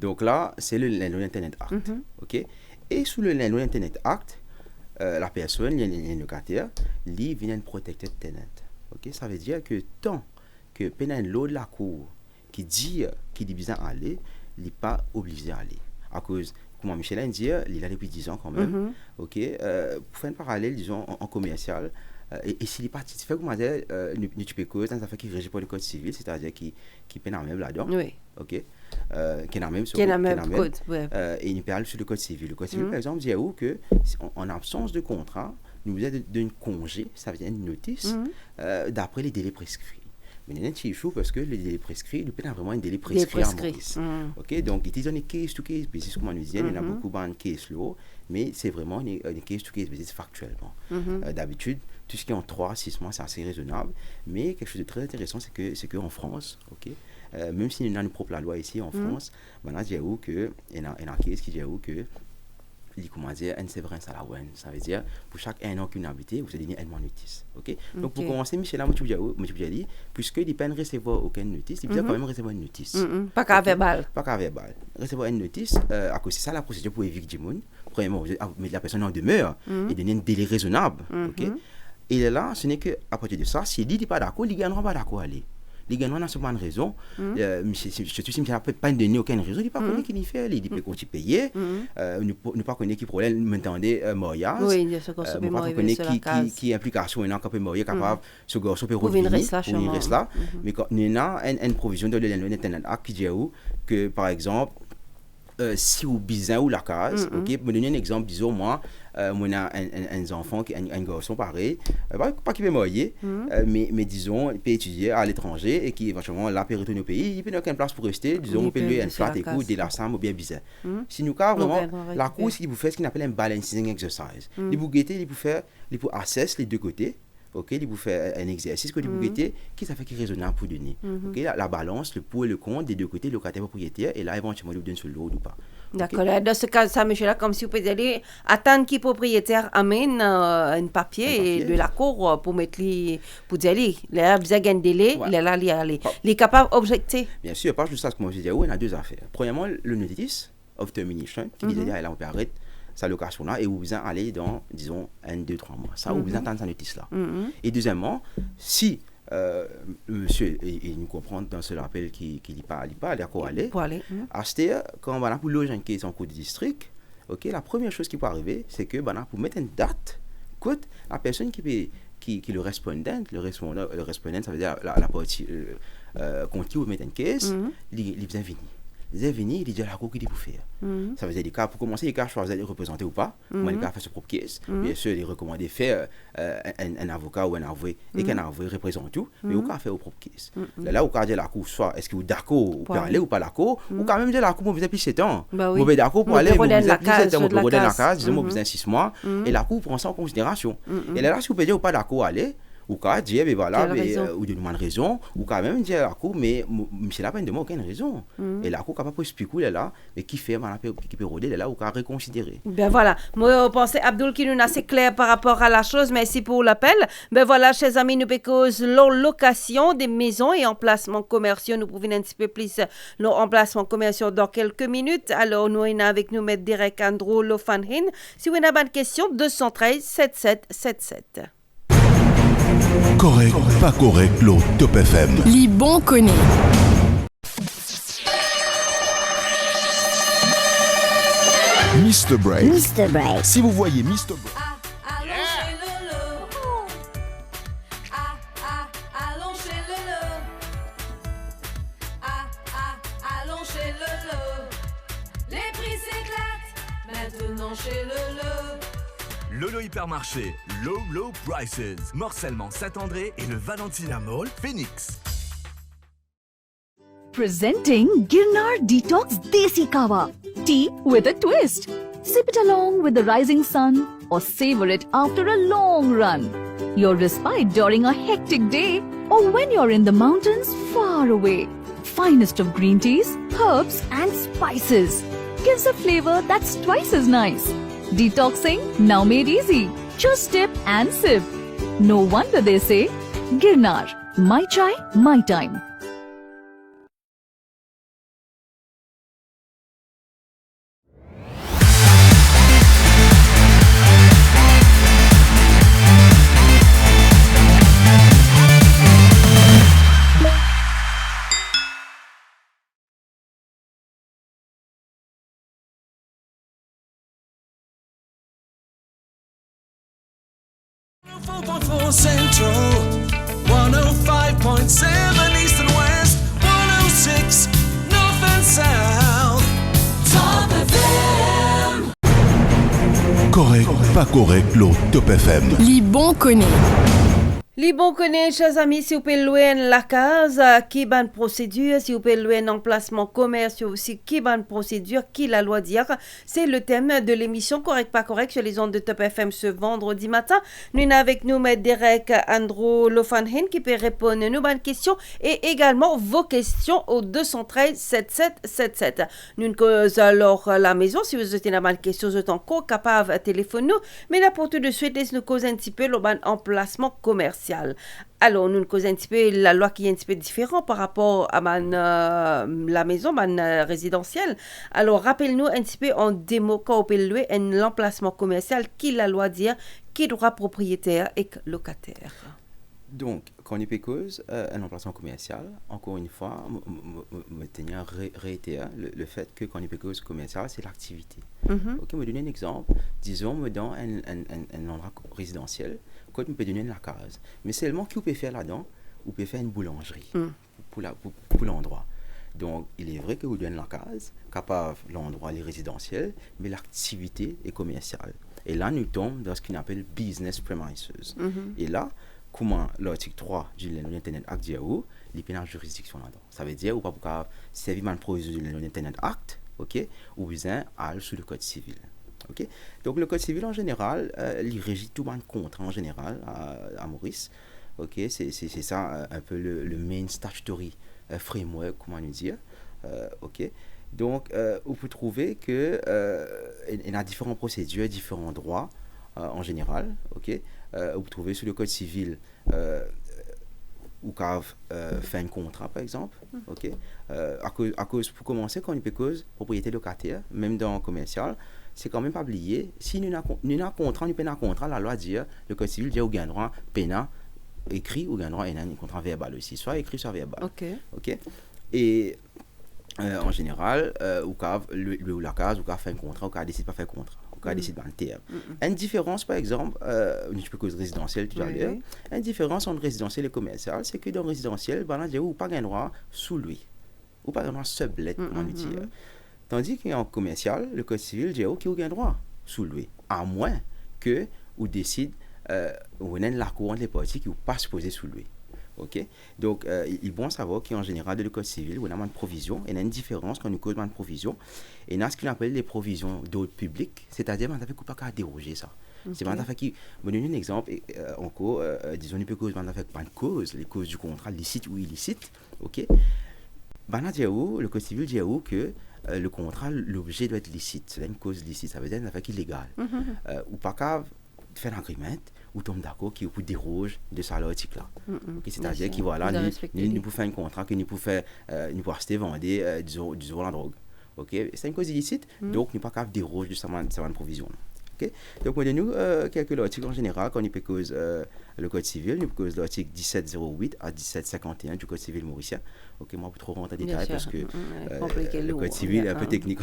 Donc là, c'est le Landlord Internet Act. Ok? Et sous le Landlord Internet Act, la personne, le locataire, lui vient de protected tenant. Ok? Ça veut dire que tant que l'autre de la cour qui dit qu'il est besoin d'aller, il n'est pas obligé d'aller. À cause, comme Michel a dit, il a depuis 10 ans quand même. Ok? Pour faire un parallèle, disons, en commercial, et s'il est parti, fait comment dire, tu peux cause dans une affaire qui est régie par le code civil, c'est-à-dire qui peine en même là-dedans. Oui. Ok? Qui est en même sur le code. Ouais. Et il parle sur le code civil. Le code civil, par exemple, dit que en absence de contrat, nous avons d'un congé, ça veut dire une notice, d'après les délais prescrits. Mais il y a un petit chou parce que le délai prescrit, le pays a vraiment un délai prescrit à Maurice. Ok, donc il est dans case to case basis, comme on nous dit, il y en a beaucoup de case law, mais c'est vraiment une case to case basis factuellement. D'habitude, tout ce qui est en 3-6 mois, c'est assez raisonnable, mais quelque chose de très intéressant, c'est qu'en France, ok, même si nous avons une propre loi ici en France, on a dit qu'il y a un case qui dit que comment dire, un séverance à la ouane. Ça veut dire, pour chaque 1 an qu'on a habité, vous allez donner un mois de notice. Ok? Donc, pour commencer, Michel, moi, je dit, puisque il ne peut pas recevoir aucune notice, il peut quand même recevoir une notice. Pas qu'à verbal. Pas qu'à verbal. Recevoir une notice, à cause c'est ça la procédure pour éviter du monde. Premièrement, vous mettez la personne en demeure et donner un délai raisonnable. Ok? Et là, ce n'est qu'à partir de ça, s'il dit qu'il n'est pas d'accord, il ne gagnera pas d'accord à aller. Les gagnants n'ont pas de raison. Je suis pas donné aucune raison. Il ne pas connaît qui fait. Il peut continuer payer. Ne pas connaître qui problème m'entendait mariage. Oui, il y a ce qu'on se peut pas connaître qui implication est capable marier capable ce garçon peut revenir pour une reste là. Mais quand il y a une provision de l'Internet Act qui dit que par exemple si vous bizarre ou la case, ok, me donner un exemple, disons moi on a un enfant, un garçon pareil, pas qui peut marier, mais disons, il peut étudier à l'étranger et qui éventuellement là peut retourner au pays, il peut n'aucune place pour rester, disons, on peut lui un flat écoute, de la somme ou bien bizarre. Si nous cas vraiment, la cour, si vous faites ce qu'on appelle un balancing exercise, il vous guetter, il vous faire, il vous assess les deux côtés. Ok, il vous fait un exercice que vous guettez, qui ça fait qui est raisonnable pour donner. Ok, la balance, le pour et le contre des deux côtés, locataire propriétaire, et là éventuellement il vous donne sur l'autre ou pas. D'accord. Okay. Dans ce cas, ça, monsieur là, comme si vous pouvez aller attendre que le propriétaire amène un papier de la cour pour mettre les, pour dire les là vous avez un délai, les là les aller, les capables objecter. Bien sûr, pas juste ça, comme je disais, on a deux affaires. Premièrement, le notice of termination qui dit là on peut arrêter sa location là et vous besoin aller dans disons 1, 2, 3 mois. Ça vous besoin attendre sa notice là. Et deuxièmement, si monsieur et nous comprendre dans ce rappel qui n'est pas d'accord aller acheter quand on va pour loger qui est en cours de district, ok, la première chose qui peut arriver c'est que pour mettre une date coûte la personne qui le respondant ça veut dire la partie contre qui vous mettez une caisse il vient venir. Les venir, il dit à la cour qu'il peut faire. Ça veut dire des cas, pour commencer, les cas choisir de représenter ou pas. Moi, les cas fait ce propre caisse. Bien sûr, il est recommandé de faire un avocat ou un avoué et qu'un avoué représente tout, mais au cas fait au propre caisse. Là, au cas de la cour, soit est-ce que vous êtes d'accord ou peut aller ou pas d'accord, ou quand même de la cour, vous êtes plus 7 ans. Vous êtes d'accord pour aller, vous êtes plus 7 ans, vous êtes la case, disons, vous êtes 6 mois, et la cour prend ça en considération. Et là, si vous pouvez dire ou pas d'accord, aller, ou quand dire, mais voilà, Quelle raison? ou d'une bonne raison, ou quand même dire à la cour, mais monsieur n'a pas de aucune raison. Et la cour capable de expliquer là, mais qui fait, qui peut rôder là, ou qu'à reconsidérer. Ben voilà, moi je pensais Abdul qui nous a assez clair par rapport à la chose, merci pour l'appel. Ben voilà, chers amis, nous cause leur location des maisons et emplacements commerciaux. Nous pouvons un petit peu plus leur emplacements commerciaux dans quelques minutes. Alors nous avons avec nous M. Derek Andrew Lofanhin. Si vous avez une question, 213 7777. Correct, pas correct, l'eau Top FM. Li bon connaît. Mr. Break. Mr. Break. Si vous voyez Mr. Break. Allons chez Lolo. Allons chez Lolo. Allons chez Lolo. Les prix s'éclatent maintenant chez Lolo. Lolo Hypermarché, Low Prices, Morcellement Saint-André et le Valentina Mall, Phoenix. Presenting Girnar Detox Desi Kawa. Tea with a twist. Sip it along with the rising sun or savor it after a long run. Your respite during a hectic day or when you're in the mountains far away. Finest of green teas, herbs and spices. Gives a flavor that's twice as nice. Detoxing now made easy. Just dip and sip. No wonder they say, Girnar, my chai, my time. Central, 105.7 East and West, 106 North and South. Top FM. Correct, pas correct, l'eau Top FM. Li bon connaît. Les bons connaissent, chers amis, si vous pouvez louer la case, qui est bonne procédure, si vous pouvez louer un emplacement commercial aussi, qui est bonne procédure, qui la loi dire, c'est le thème de l'émission Correct pas correct sur les ondes de Top FM ce vendredi matin. Nous avons avec nous M. Derek Andrew Lofanhin qui peut répondre à nos bonnes questions et également vos questions au 213 7777. Nous causons alors la maison, si vous avez une bonne question, vous êtes encore capable de téléphoner nous, mais là pour tout de suite, laissez-nous causer un petit peu le bon emplacement commercial. Alors, nous causons un petit peu la loi qui est un petit peu différente par rapport à la maison, résidentielle. Alors, rappelle-nous un petit peu en démo quand on peut louer l'emplacement commercial, qui la loi dire, qui droit propriétaire et locataire. Donc, quand on peut cause un emplacement commercial, encore une fois, me tenir réitérer le fait que quand on peut cause commercial, c'est l'activité. Ok, me donner un exemple. Disons, dans un endroit résidentiel, quand on peut donner la case. Mais seulement qui peut faire là-dedans, ou peut faire une boulangerie pour l'endroit. Donc, il est vrai que vous donnez la case, capable l'endroit les résidentiel, mais l'activité est commerciale. Et là, nous tombons dans ce qu'on appelle business premises. Et là, comment l'article 3 du Internet Act dit où il y a une juridiction là-dedans. Ça veut dire, ou pas pour servir de provision de l'Internet Act, ok, ou bien aller sous le code civil. Okay? Donc le code civil en général, il régit tout un contrat en général à Maurice. Okay? C'est ça un peu le main statutory framework, comment nous dire. Okay? Donc vous pouvez trouver qu'il y a différentes procédures, différents droits en général. Okay? Vous trouvez sur le code civil ou fait un contrat par exemple. Okay? À cause, pour commencer, quand on peut cause propriété locataire, même dans le commercial, c'est quand même pas oublié. Si nous avons un contrat, nous avons un contrat, la loi dit, le code civil dit, qu'il y a un droit pénal écrit ou un droit, il y a un contrat verbal aussi, soit écrit, soit verbal. Ok. Et en général, ou la case, ou fait un contrat, ou décide pas faire un contrat, ou décide d'un terme. Une différence, par exemple, je peux cause résidentielle tout à l'heure, une différence entre résidentiel et commercial, c'est que dans le résidentiel, on dit, ou pas un droit sous lui, ou pas un droit sublet, comment on dit. Tandis qu'en commercial, le code civil dit qu'il y a un droit sous louer, à moins que vous décide ou la cour entre les parties qui ne pas supposé sous louer. Okay? Donc, il est bon savoir qu'en général, dans le code civil, on a une provision, et il y a une différence quand on cause une provision, et il y a ce qu'on appelle les provisions d'ordre public, c'est-à-dire qu'on ne peut pas déroger ça. C'est pas fait qui me donne un exemple encore disons une peu cause pas de cause les causes du contrat licite ou illicite, OK. Le code civil dit que le contrat l'objet doit être licite, c'est une cause licite, ça veut dire une affaire illégale. Ou pas qu'à faire un agreement ou tombe d'accord qui vous déroge de ça l'article là. Okay, c'est-à-dire qu'il voilà nous pour faire un contrat que nous pour faire nous pour acheter vendre disons la drogue. OK, c'est une cause illicite donc nous pas qu'à déroger de ça provision. OK, donc nous quelques articles en général quand on peut cause le code civil, nous cause l'article 1708 à 1751 du code civil mauricien. OK, moi pas trop rentrer en détail parce que le code civil est un peu technique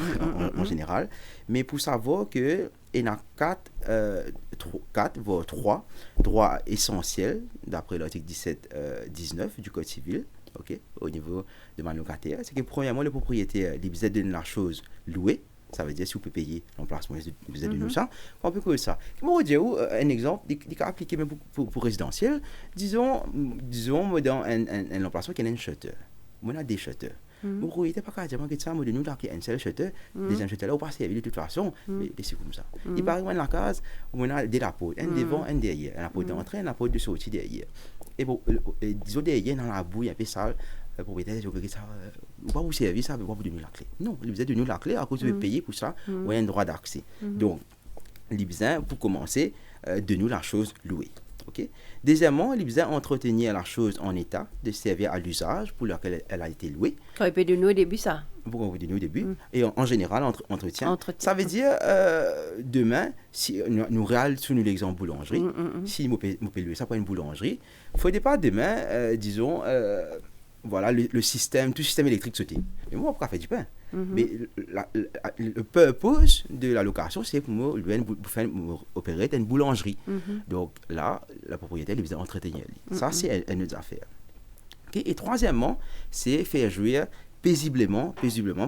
en général, mais pour savoir que il y a 4 voire 3 droits essentiels d'après l'article 1719 du code civil. OK, au niveau de ma locataire, c'est que premièrement le propriétaire il besoin de la chose louée. Ça veut dire si vous pouvez payer l'emplacement, vous êtes de nous ça. On peut que ça. Moi, je dis un exemple, il cas appliqué même pour résidentiel. Disons dans un emplacement qui a un shutter. On a des shutters. Vous ne pas qu'à dire que ça, moi, de nous, là, qui a un seul shutter, deuxième shutter là, on passe de toute façon, mais c'est comme ça. Il paraît que dans la case, on a des rapports, un devant, un derrière. Un rapport d'entrée, un rapport de sortie derrière. Et bon, disons derrière, dans la boue, il y a un peu sale. Le propriétaire dit que ça va vous servir, ça va vous donner la clé. Non, il vous a donné la clé à cause de payer pour ça, vous avez un droit d'accès. Donc, il besoin pour commencer de nous la chose louée. OK? Deuxièmement, il besoin entretenir la chose en état de servir à l'usage pour lequel elle a été louée. Quand il peut donner au début ça. Pourquoi vous donnez au début et en général entretien. Ça veut dire demain si nous réal sous nous l'exemple boulangerie, si vous pouvez louer ça pour une boulangerie, il faut pas demain disons voilà le système, tout système électrique sauté. Mais moi, pourquoi faire du pain? Mais le purpose de la location, c'est pour moi faire opérer une boulangerie. Donc là, la propriétaire, il va entretenir. Ça, c'est une autre affaire. Okay? Et troisièmement, c'est faire jouir paisiblement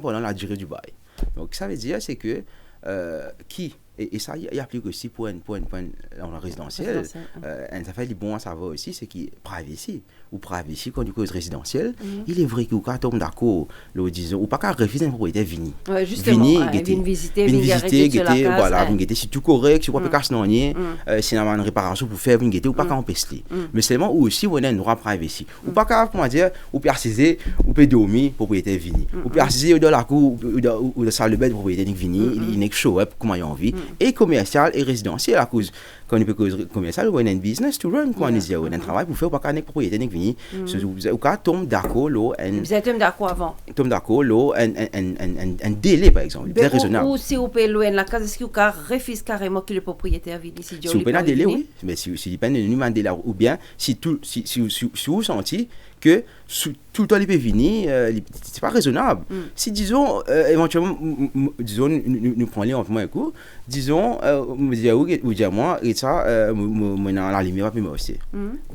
pendant la durée du bail. Donc ça veut dire, c'est que et ça, il applique aussi pour une résidentielle. Un affaire bon à savoir aussi, c'est qu'il privacy ou privacy quand du cause résidentielle, il est vrai que quand tombe d'accord, disons ou pas qu'à refuser une propriétaire vini. Justement, vini visiter, voilà, vini guetter si tout correct, si pas casse non rien, si on a une réparation pour faire vini guetter ou pas qu'à empêcher. Mais seulement aussi on a un droit privacy. Ou pas qu'à comment dire, ou peut assiser, ou peut dormir propriétaire vini. Ou peut assiser dans la cour ou dans salle de bain propriétaire vini, il n'est que show up comment il a envie. Et commercial et résidentiel à cause quand on peut cause commercial on a un business to run quand on dit on a un travail pour faire pas qu'un propriétaire n'est venu ou quand tombe d'accord là vous êtes d'accord avant tombe d'accord là un délai par exemple bien raisonnable ou si vous payez louer la case est-ce que vous refuse carrément que le propriétaire vienne si vous payez un délai oui mais si dépend de nous délai ou bien si vous sentez que tout le temps il peut venir c'est pas raisonnable si disons éventuellement disons nous prenons un coup disons me dire moi et ça moi dans la lumière pas aussi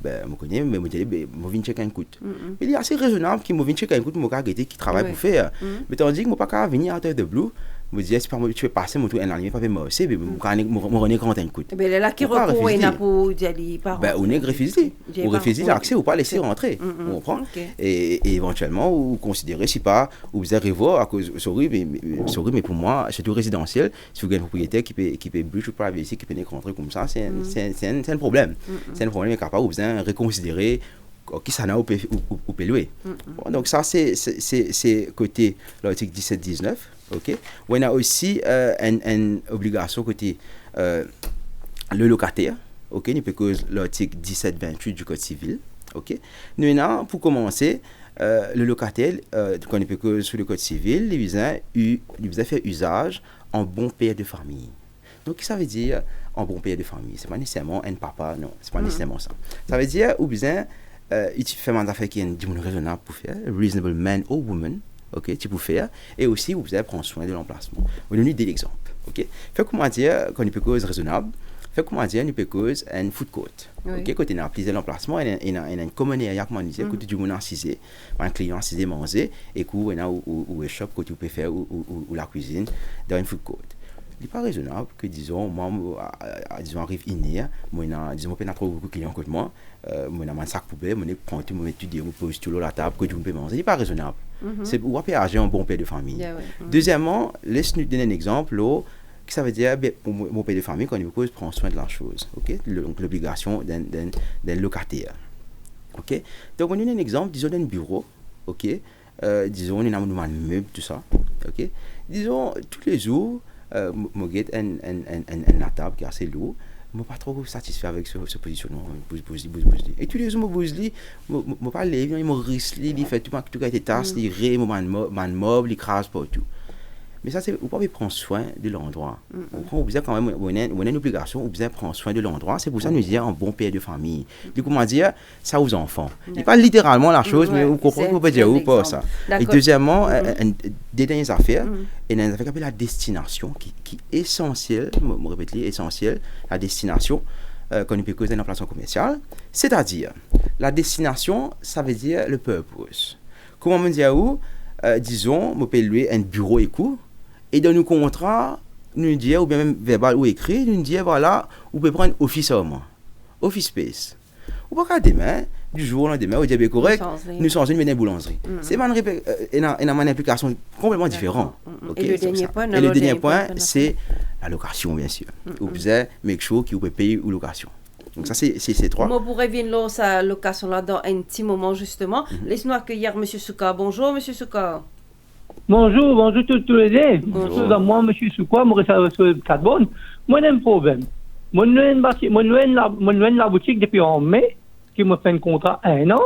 ben me connais mais me dire moi viens checker un coup mais il est assez raisonnable qui me vienne checker un coup moi qui travaille pour faire mais tandis que moi pas venir out of the blue me disais c'est pas moi tu veux passer mon tour en ligne pas me aussi mais moi rené grand un coup ben là qui recours il n'a pour dire par ben on est refusé ou refuser l'accès ou pas laisser rentrer on comprend et éventuellement ou considérer si pas ou vous arrivez à cause sorry mais pour moi c'est tout résidentiel si vous avez un propriétaire qui peut breach ou privacy qui peut rentrer comme ça c'est un problème c'est un problème capable vous besoin reconsidérer qui ça n'a ou peut louer donc ça c'est côté l'article 1719. OK, on a aussi une obligation côté le locataire. OK, nous peut cause l'article 1728 du code civil. OK, nous avons pour commencer le locataire quand il peut cause sur le code civil, il besoin faire usage en bon père de famille. Donc ça veut dire en bon père de famille, c'est pas nécessairement un papa, non, c'est pas nécessairement ça. Ça veut dire ou besoin il fait un affaire qui est raisonnable pour faire, reasonable man or woman. OK, tu peux faire et aussi vous allez prendre soin de l'emplacement. On donne des exemples. OK, fait comment dire quand il peut cause raisonnable, fait comment dire il peut cause un food court. OK, quand il a plaisir l'emplacement il y a une commune area comment dire côté du monde assisé, un client assisé manger et coup il y a ou shop que tu peux faire ou la cuisine dans une food court. Il n'est pas raisonnable que disons moi disons arrive ici moi disons pas trop beaucoup de clients que moi moi dans un sac poubelle moi prends tout moi étudier moi pose tout la table que tu peux manger. Il n'est pas raisonnable. C'est ou pas agir en bon père de famille. Deuxièmement, laisse-nous donner un exemple là ça veut dire, ben, pour mon père de famille, quand il me cause, prend soin de la chose. Ok? Donc, l'obligation d'un locataire. Ok? Donc, on a un exemple, disons, d'un bureau. Ok? Disons, on a un meuble, tout ça. Ok? Disons, tous les jours, je get la table qui est assez lourde. Je ne suis pas trop satisfait avec ce positionnement. Et tous les jours, je me parle, je me risque, je fais tout les tâches, je ré, je meuble, je crase partout. Mais ça, c'est, vous pouvez prendre soin de l'endroit. Vous avez quand même une obligation, vous devez prendre soin de l'endroit. C'est pour ça que nous disons un bon père de famille. Du coup, comment dire, ça aux enfants. C'est pas littéralement la chose, mais vous comprenez, vous pouvez dire ou pas ça. Et deuxièmement, des dernières affaires, et une affaire qui s'appelle la destination, qui est essentielle, je répète, essentielle, la destination, quand on peut causer une emplacement commercial. C'est-à-dire, la destination, ça veut dire le purpose. Comment me dire où, disons, on peut louer un bureau et coût. Et dans nos contrats, nous disons, ou bien même verbal ou écrit, nous disons, voilà, vous pouvez prendre office seulement, office space. Ou pas qu'à demain, du jour au lendemain, au diable correct, nous sommes une boulangerie. C'est une application complètement différente. Et le dernier point, c'est la location, bien sûr. Vous pouvez make sure que vous pouvez payer une location. Donc ça, c'est ces trois. Moi, pour revenir à sa location là dans un petit moment, justement, laisse-nous accueillir M. Souka. Bonjour, M. Souka. Bonjour tous les deux. Bonjour. Moi, M. Souka, je suis sur Carbone. Moi, j'ai un problème. Moi, je la boutique depuis en mai, qui me fait un contrat 1 an.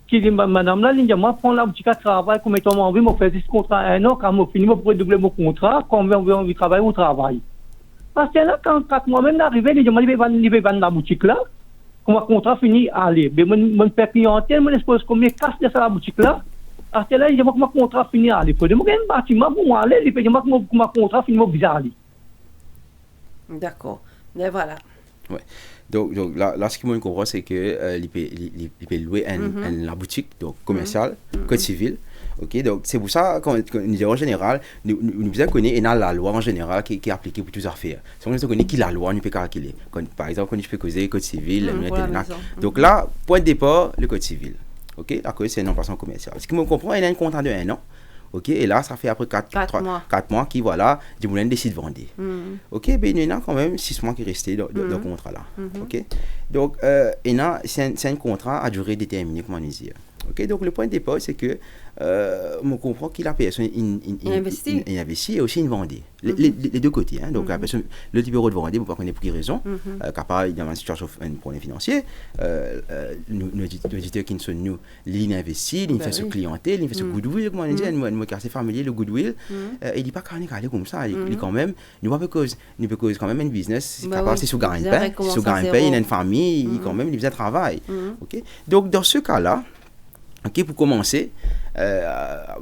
Qui dit, madame là, il dit, moi, prends la boutique à travail, comme étant envie, je fais ce contrat 1 an, quand je finis, je pourrais doubler mon contrat, quand on veut travailler, on travaille. Parce que là, quand moi-même arrivé, il dit, je vais vendre la boutique là, quand mon contrat finit, allez. Mais je fais clientèle, je expose combien casse de la boutique là. Parce que là, il dit, mon contrat finit, allez. Il dit, moi, j'ai un bâtiment pour moi aller, il dit, moi, mon contrat finit, je vais aller. D'accord. Mais voilà. Ouais. Donc là, ce qu'il me comprend, c'est que il peut louer la boutique donc commerciale, code civil. Ok, donc c'est pour ça qu'on dit en général, nous devons connaître la loi en général qui est appliquée pour toutes les affaires. Si on ne connaît qui la loi, on peut calculer. Par exemple, quand je peux causer le code civil, donc là, point de départ, le code civil. Ok, la cause c'est un emplacement commercial. Ce qui me comprend, il y a un contrat de 1 an. Ok, et là, ça fait après 4 mois qui, voilà, du moulin décide de vendre. Ok, ben il y en a quand même 6 mois qui restent dans le contrat là. Ok, donc c'est un contrat à durée déterminée, comment on dit. Ok, donc le point de départ, c'est que on comprend que la personne investit et aussi une vendée. Les deux côtés. Hein. Donc la personne, le type de vendée, on ne peut pas connaître pour quelle raison. Car dans une situation de problème financier, nos éditeurs qui sont nous, ils investissent, ils font ce clientèle, ils font ce goodwill, comment on dit, nous quartier familier, le goodwill. Il dit pas qu'on est comme ça. Il quand même, nous peut quand même un business, c'est sous gagne-pain. Sous gagne-pain, il y a une famille, il quand même, il faisait un travail. Ok, donc dans ce cas-là, ok, pour commencer,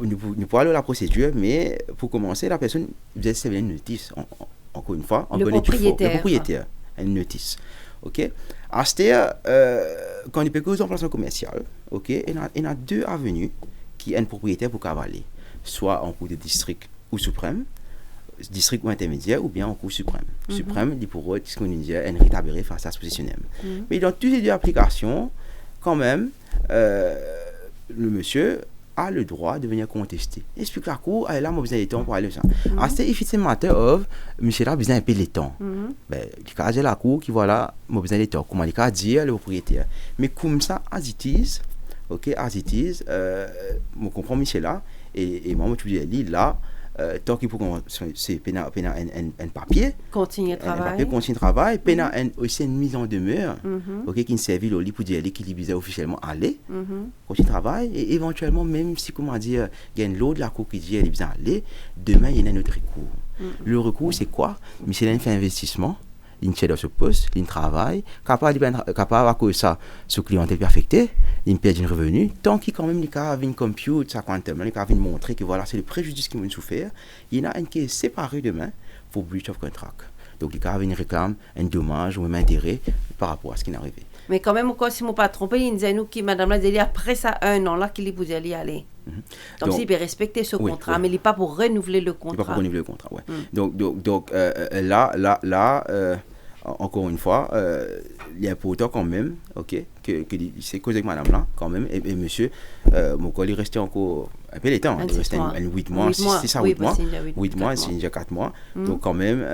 nous pouvons aller à la procédure, mais pour commencer, la personne faisait servir une notice. Encore une fois, le propriétaire, une notice. Ok. À ce stade, quand il peut causer un emplacement commercial, ok, il y a 2 avenues qui est un propriétaire pour cavaler, soit en cours de district ou suprême, district ou intermédiaire, ou bien en cours suprême. Suprême, il pourrait, ce qu'on dit, un rétablir face à ce positionnel. Mais dans toutes les 2 applications, quand même, le monsieur a le droit de venir contester. Explique la cour, là, moi, besoin de temps pour aller ça. C'est effectivement matter of, monsieur là, besoin un peu de temps. Ben, il a la cour qui, voilà, moi, besoin de temps. Comment il a dit le propriétaire. Mais comme ça, as it is, ok, as it is, je comprends monsieur là, et moi, je dis là, tant qu'il faut c'est un papier continue travail aussi une mise en demeure ok qui ne servi au lit pour dire qu'il est officiellement aller continue travail et éventuellement même si comment dire il y a une loi de la cour qui dit elle est bien aller demain il y a un autre recours. Le recours c'est quoi? Michel fait investissement, il fait dans ce poste, il travaille, capable à cause de ça, ce clientèle est affecté, il perd un revenu, tant qu'il quand même il a une compute, ça quantum, il a montrer que voilà, c'est le préjudice qu'il m'a souffert, il y a un qui est séparé demain pour breach of contract. Donc il a une réclame, un dommage ou un intérêt par rapport à ce qui est arrivé. Mais quand même, si je ne me pas trompé, il disait nous que madame la délit après ça 1 an là qu'il pouvait y aller. Donc il peut respecter ce contrat, mais il n'est pas pour renouveler le contrat. Il n'est pas pour renouveler le contrat, ouais. Donc là encore une fois, il y a pourtant quand même, ok, que c'est causé avec madame là, quand même, et monsieur, mon collègue restait encore un peu les temps, il restait 8 mois, 6 à 8 mois, 8 mois, c'est déjà 4 mois. Donc quand même,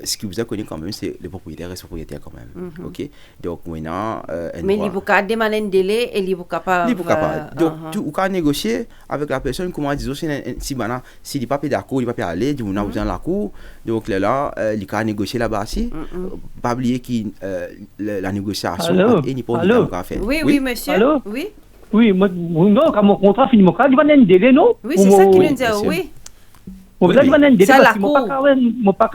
ce qui vous a connu quand même, c'est les propriétaires et les propriétaires quand même. Ok, donc maintenant, mais il faut pas demander un délai et il faut pas. Donc tu peux négocier avec la personne, comment dire, si maintenant, s'il n'est pas d'accord, il va pas aller, on a besoin de la cour. Donc là, il peut négocier là-bas aussi. Pas oublier que la négociation et ni pas le faire. Oui, monsieur. Allô? Oui. Oui, non, quand mon contrat finit, il va y avoir un délai, non? Oui, c'est ça qu'il nous dit, oui. Il va y avoir un délai parce que je ne pas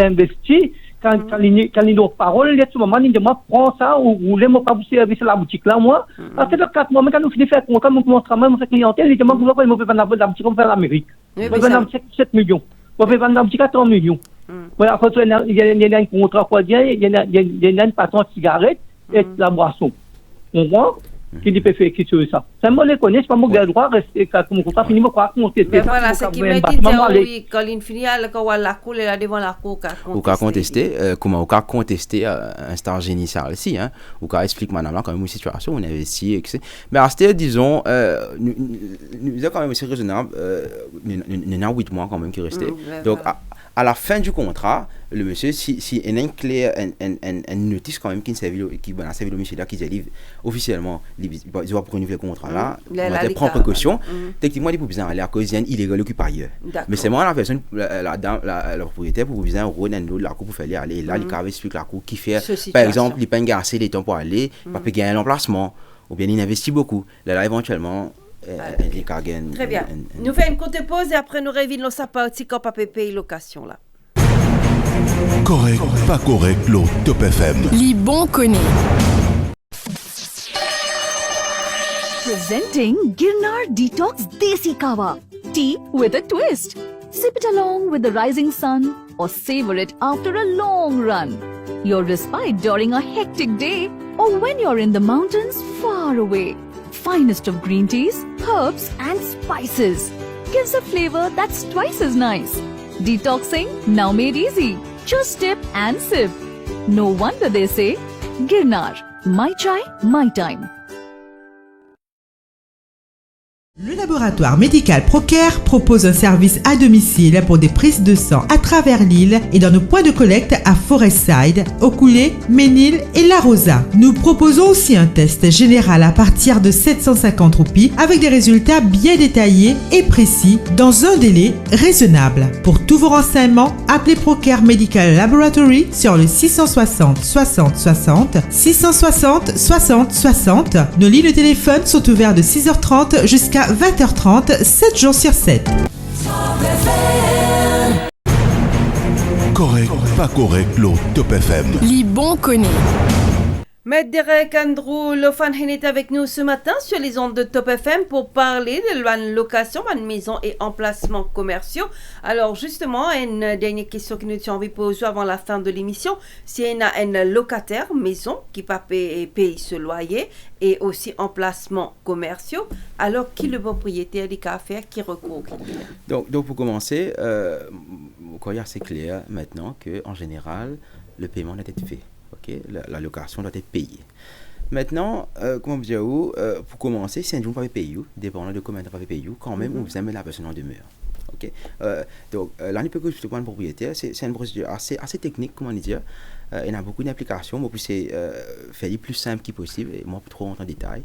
investir quand il a parole, à ce moment, il me prend ça ou je ne pas vous servir la boutique là, moi. Parce que dans 4 mois, quand nous finissons de faire contrat, mon travail, ma clientèle, il demande que je vais vendre la boutique en Amérique. Je vais vendre 7 millions. Je vais vendre la boutique à 30 millions. Après, il y a un contrat quotidien, il y a un patron de cigarette et la boisson. On voit qui peut faire quelque chose ça. Ça me le connaît, c'est pas mon droit rester quand mon contrat finit, quoi contester. Mais voilà, c'est qui me dit oui, quand il finit quand la cour est là devant la cour ou qu'à contester comment ou qu'à contester un stage initial ici hein ou qu'à expliquer madame là quand même une situation on investit etc. Mais à ce disons nous est quand même aussi raisonnable il y a 8 mois quand même qui restait. Donc à la fin du contrat, le monsieur, si il y a une clé, une notice quand même qui servi le monsieur là qui délivre officiellement, il doit renouveler le contrat là, il prend précaution. Techniquement, il peut bien aller à cause d'un illégal occupé ailleurs. Mais c'est moi la personne, la propriétaire pour vous bien rôder dans la cour pour faire aller là, il avait expliqué la cour qui fait, par exemple, il peine assez les temps pour aller, pas payer un emplacement, ou bien il investit beaucoup. Là éventuellement. Très bien. Nous faisons une courte pause et après nous revenons sa partie quand papa paye location là. Correct, pas correct, le Top FM. Les bons connaît. Presenting Girnar Detox Desi Kawa. Tea with a twist. Sip it along with the rising sun or savor it after a long run. Your respite during a hectic day or when you're in the mountains far away. Finest of green teas, herbs and spices. Gives a flavor that's twice as nice. Detoxing now made easy. Just dip and sip. No wonder they say, Girnar, my chai, my time. Le laboratoire médical Procare propose un service à domicile pour des prises de sang à travers l'île et dans nos points de collecte à Forestside, Okoulé, Ménil et La Rosa. Nous proposons aussi un test général à partir de 750 roupies avec des résultats bien détaillés et précis dans un délai raisonnable. Pour tous vos renseignements, appelez Procare Medical Laboratory sur le 660 60 60 660 60 60. Nos lignes de téléphone sont ouvertes de 6h30 jusqu'à 20h30, 7 jours sur 7. Correct, pas correct, le Top FM. Les bons connaît. Maître Derek Andrew Lofan est avec nous ce matin sur les ondes de Top FM pour parler de la location, de maison et emplacements commerciaux. Alors justement, une dernière question que nous avons envie de poser avant la fin de l'émission. Si il y a un locataire maison qui va payer ce loyer et aussi emplacements commerciaux, alors qui le propriétaire des cafés qui recourt? Donc pour commencer, il y a assez clair maintenant qu'en général, le paiement doit être fait. Okay? La location doit être payée. Maintenant, comment vous dire, pour commencer, si un jour on ne peut pas payer, dépendant de combien on ne peut pas payer, quand même, on vous amène la personne en demeure. Okay? Donc, l'année que je prends un propriétaire, c'est une procédure assez technique, comment dire. Il y a beaucoup d'applications, moi, c'est faire le plus simple qui possible, et moi, pas trop rentrer en détail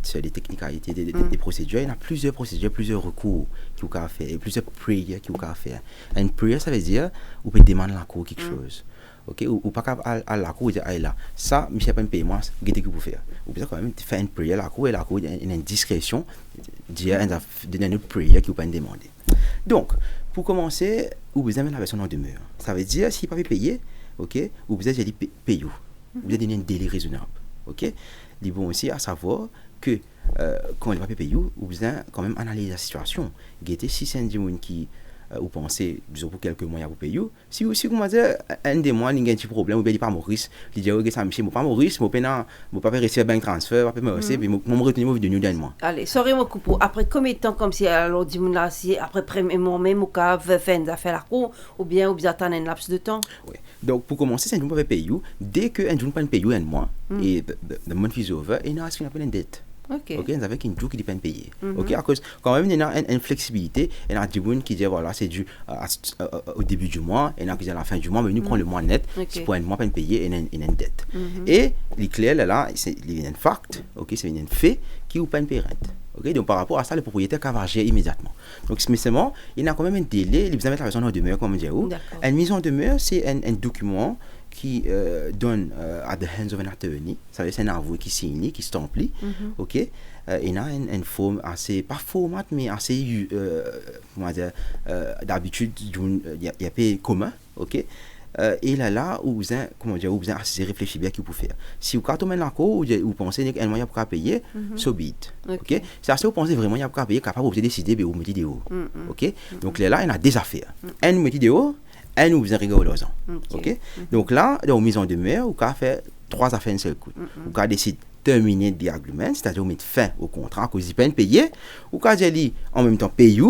sur les technicalités des procédures. Il y a plusieurs procédures, plusieurs recours qui vous faire, et plusieurs prières qui vous faire. Une prière, ça veut dire, vous pouvez demander à la cour quelque chose. Ok, ou pas à la cour dire là ça monsieur pas me payer moi qu'est-ce que vous faire ou peut quand même faire une prière à la cour et la cour une discrétion dire une prière qui vous pas demander. Donc pour commencer vous avez la personne en demeure, ça veut dire si pas payer, ok, ou vous avez payer vous avez donné un délai raisonnable, ok. Il est bon aussi à savoir que quand il va payer vous avez quand même analyser la situation, guetter si c'est un monde qui ou pensez disons pour quelques mois pour payer si vous m'avez dit un des mois il y a un petit problème ou bien il pas Maurice il dit ok ça monsieur moi pas Maurice moi pas recevoir bank transfert pas me recevoir puis moi me retenir moi venir dernier mois. Allez sorry mon couple après combien de temps comme si alors dit là si après premier mois même ou qu'a faire des affaires la cour ou bien attendre un laps de temps. Oui. Donc pour commencer c'est un jour pas payer dès que un jour pas payer un mois et the month is over et il y a ce qu'on appelle une dette. Ok, nous avons une joue qui dépend payer. Ok, à cause quand même il y a une flexibilité, il y a des gens qui disent voilà c'est dû au début du mois, il y en a qui disent à la fin du mois, mais nous prenons le mois net, c'est pour un mois pas payer et une dette. Et les clés là, c'est un fact, ok, c'est un fait qui ou pas une pérenne. Ok, donc par rapport à ça, le propriétaire va agir immédiatement. Donc, mais seulement, il y a quand même un délai, il vous mettre la maison en demeure, comme on dit. Une mise en demeure, c'est un document qui donne à the hands of an attorney, ça veut dire c'est un avoué qui signe, qui stampli, ok. Il y a une forme assez, pas format, mais assez, comment dire, d'habitude, il y a pas commun, ok. Et là où vous avez, comment dire, où vous avez assez réfléchi bien ce qu'il faut faire. Si vous avez la cour, vous pensez qu'il y a un moyen pour payer, so be it. Ok. C'est assez vous pensez vraiment qu'il y a pour payer, capable de décider, vous mettez des hauts. Ok. Donc là, il y a des affaires. Un vous mettez des hauts, un vous avez rigolé aux ans. Ok. Donc là, dans la mise en demeure, vous avez fait 3 affaires un seul coup. Vous avez décidé de terminer des arguments, c'est-à-dire vous mettez fin au contrat, que vous n'avez pas payé, vous avez dit en même temps payer,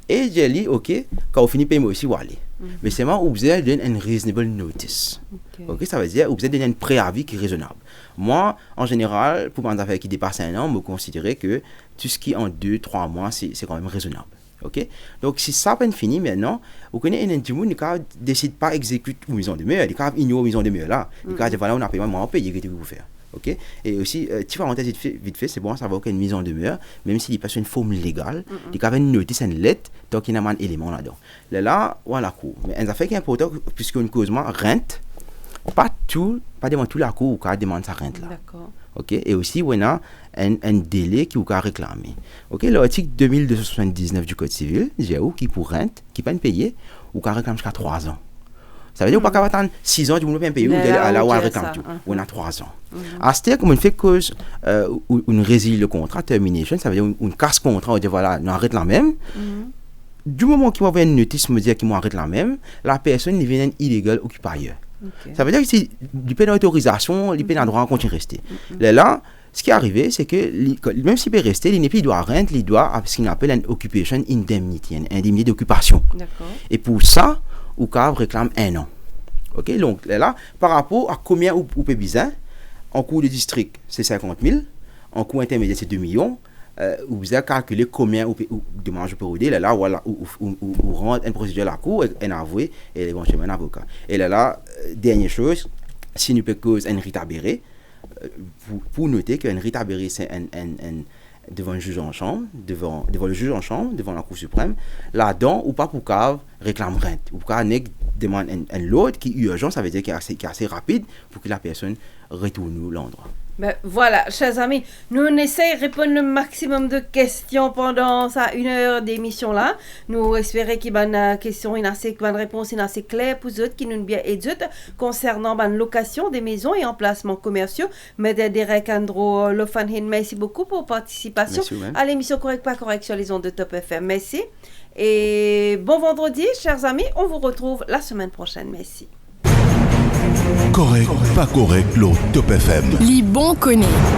et j'ai dit, ok, quand vous finissez de payer aussi, vous allez. Mais c'est moi où vous avez donné une reasonable notice. Ok, ça veut dire où vous avez donné un préavis qui est raisonnable. Moi, en général, pour mes affaires qui dépassent 1 an, je considère que tout ce qui est en 2-3 mois, c'est quand même raisonnable. Ok, donc si ça n'est pas fini maintenant, vous connaissez un individu qui ne décide pas d'exécuter une maison de demeure, il ignore une maison de demeure là, il dit voilà, on a payé, moi on paye, qu'est-ce que vous faire. Ok, et aussi, petite parenthèse vite fait, c'est bon à savoir qu'il y a une mise en demeure, même s'il passe une forme légale, il y a une notice, une lettre, donc il y a un élément là-dedans. Là, voilà, cour. Mais une affaire qui est importante, puisqu'une cause rente, pas devant tout la cour où on demande sa rente là. D'accord. Ok, et aussi, on a un délai qui vous a réclamé. Ok, l'article 2279 du Code civil, qui pour rente, qui peut payer, ou qui réclame jusqu'à 3 ans. Ça veut dire qu'on ne peut pas attendre 6 ans, du monde peut payer, ou là où on réclame tout. On a 3 ans. À ce stade, comme on fait cause, on résilie le contrat, termination, ça veut dire on casse le contrat, on dit voilà, on arrête la même. Du moment qu'il m'envoie une notice, me dire qu'il m'arrête la même, la personne devient illégale occupée ailleurs. Ça veut dire que si il peut d'autorisation, il peut un droit à continuer à rester. Là, ce qui est arrivé, c'est que même s'il peut rester, il doit rente, il doit avoir ce qu'on appelle une occupation indemnity, une indemnité d'occupation. Et pour ça, ou CAV réclame 1 an. Ok, donc là, par rapport à combien vous pouvez besoin, en cours de district, c'est 50 000, en cours intermédiaire, c'est 2 millions. Vous avez calculé combien vous demandez je peux aider. Là, voilà, vous rentrez une procédure à la cour, un avoué et éventuellement un avocat. Et là, dernière chose, si nous peut cause un writ abéré, pour noter qu'un writ abéré, c'est devant le juge en chambre, devant le juge en chambre, devant la Cour suprême, là-dedans, ou pas pour cave réclame rente. Ou pour cave demande un lot qui est urgent, ça veut dire qu'il est assez rapide pour que la personne retourne l'endroit. Ben, voilà, chers amis, nous essayons de répondre le maximum de questions pendant ça 1 heure d'émission là. Nous espérons qu'il y a une question, une réponse assez claire pour eux qui nous bien aident concernant la location des maisons et emplacements commerciaux. Mais Derek Andro Lofanhin, merci beaucoup pour participation à l'émission Correct pas correct sur les ondes de Top FM. Merci. Et bon vendredi, chers amis, on vous retrouve la semaine prochaine. Merci. Correct, pas correct, l'autre Top FM. Li bon connaît.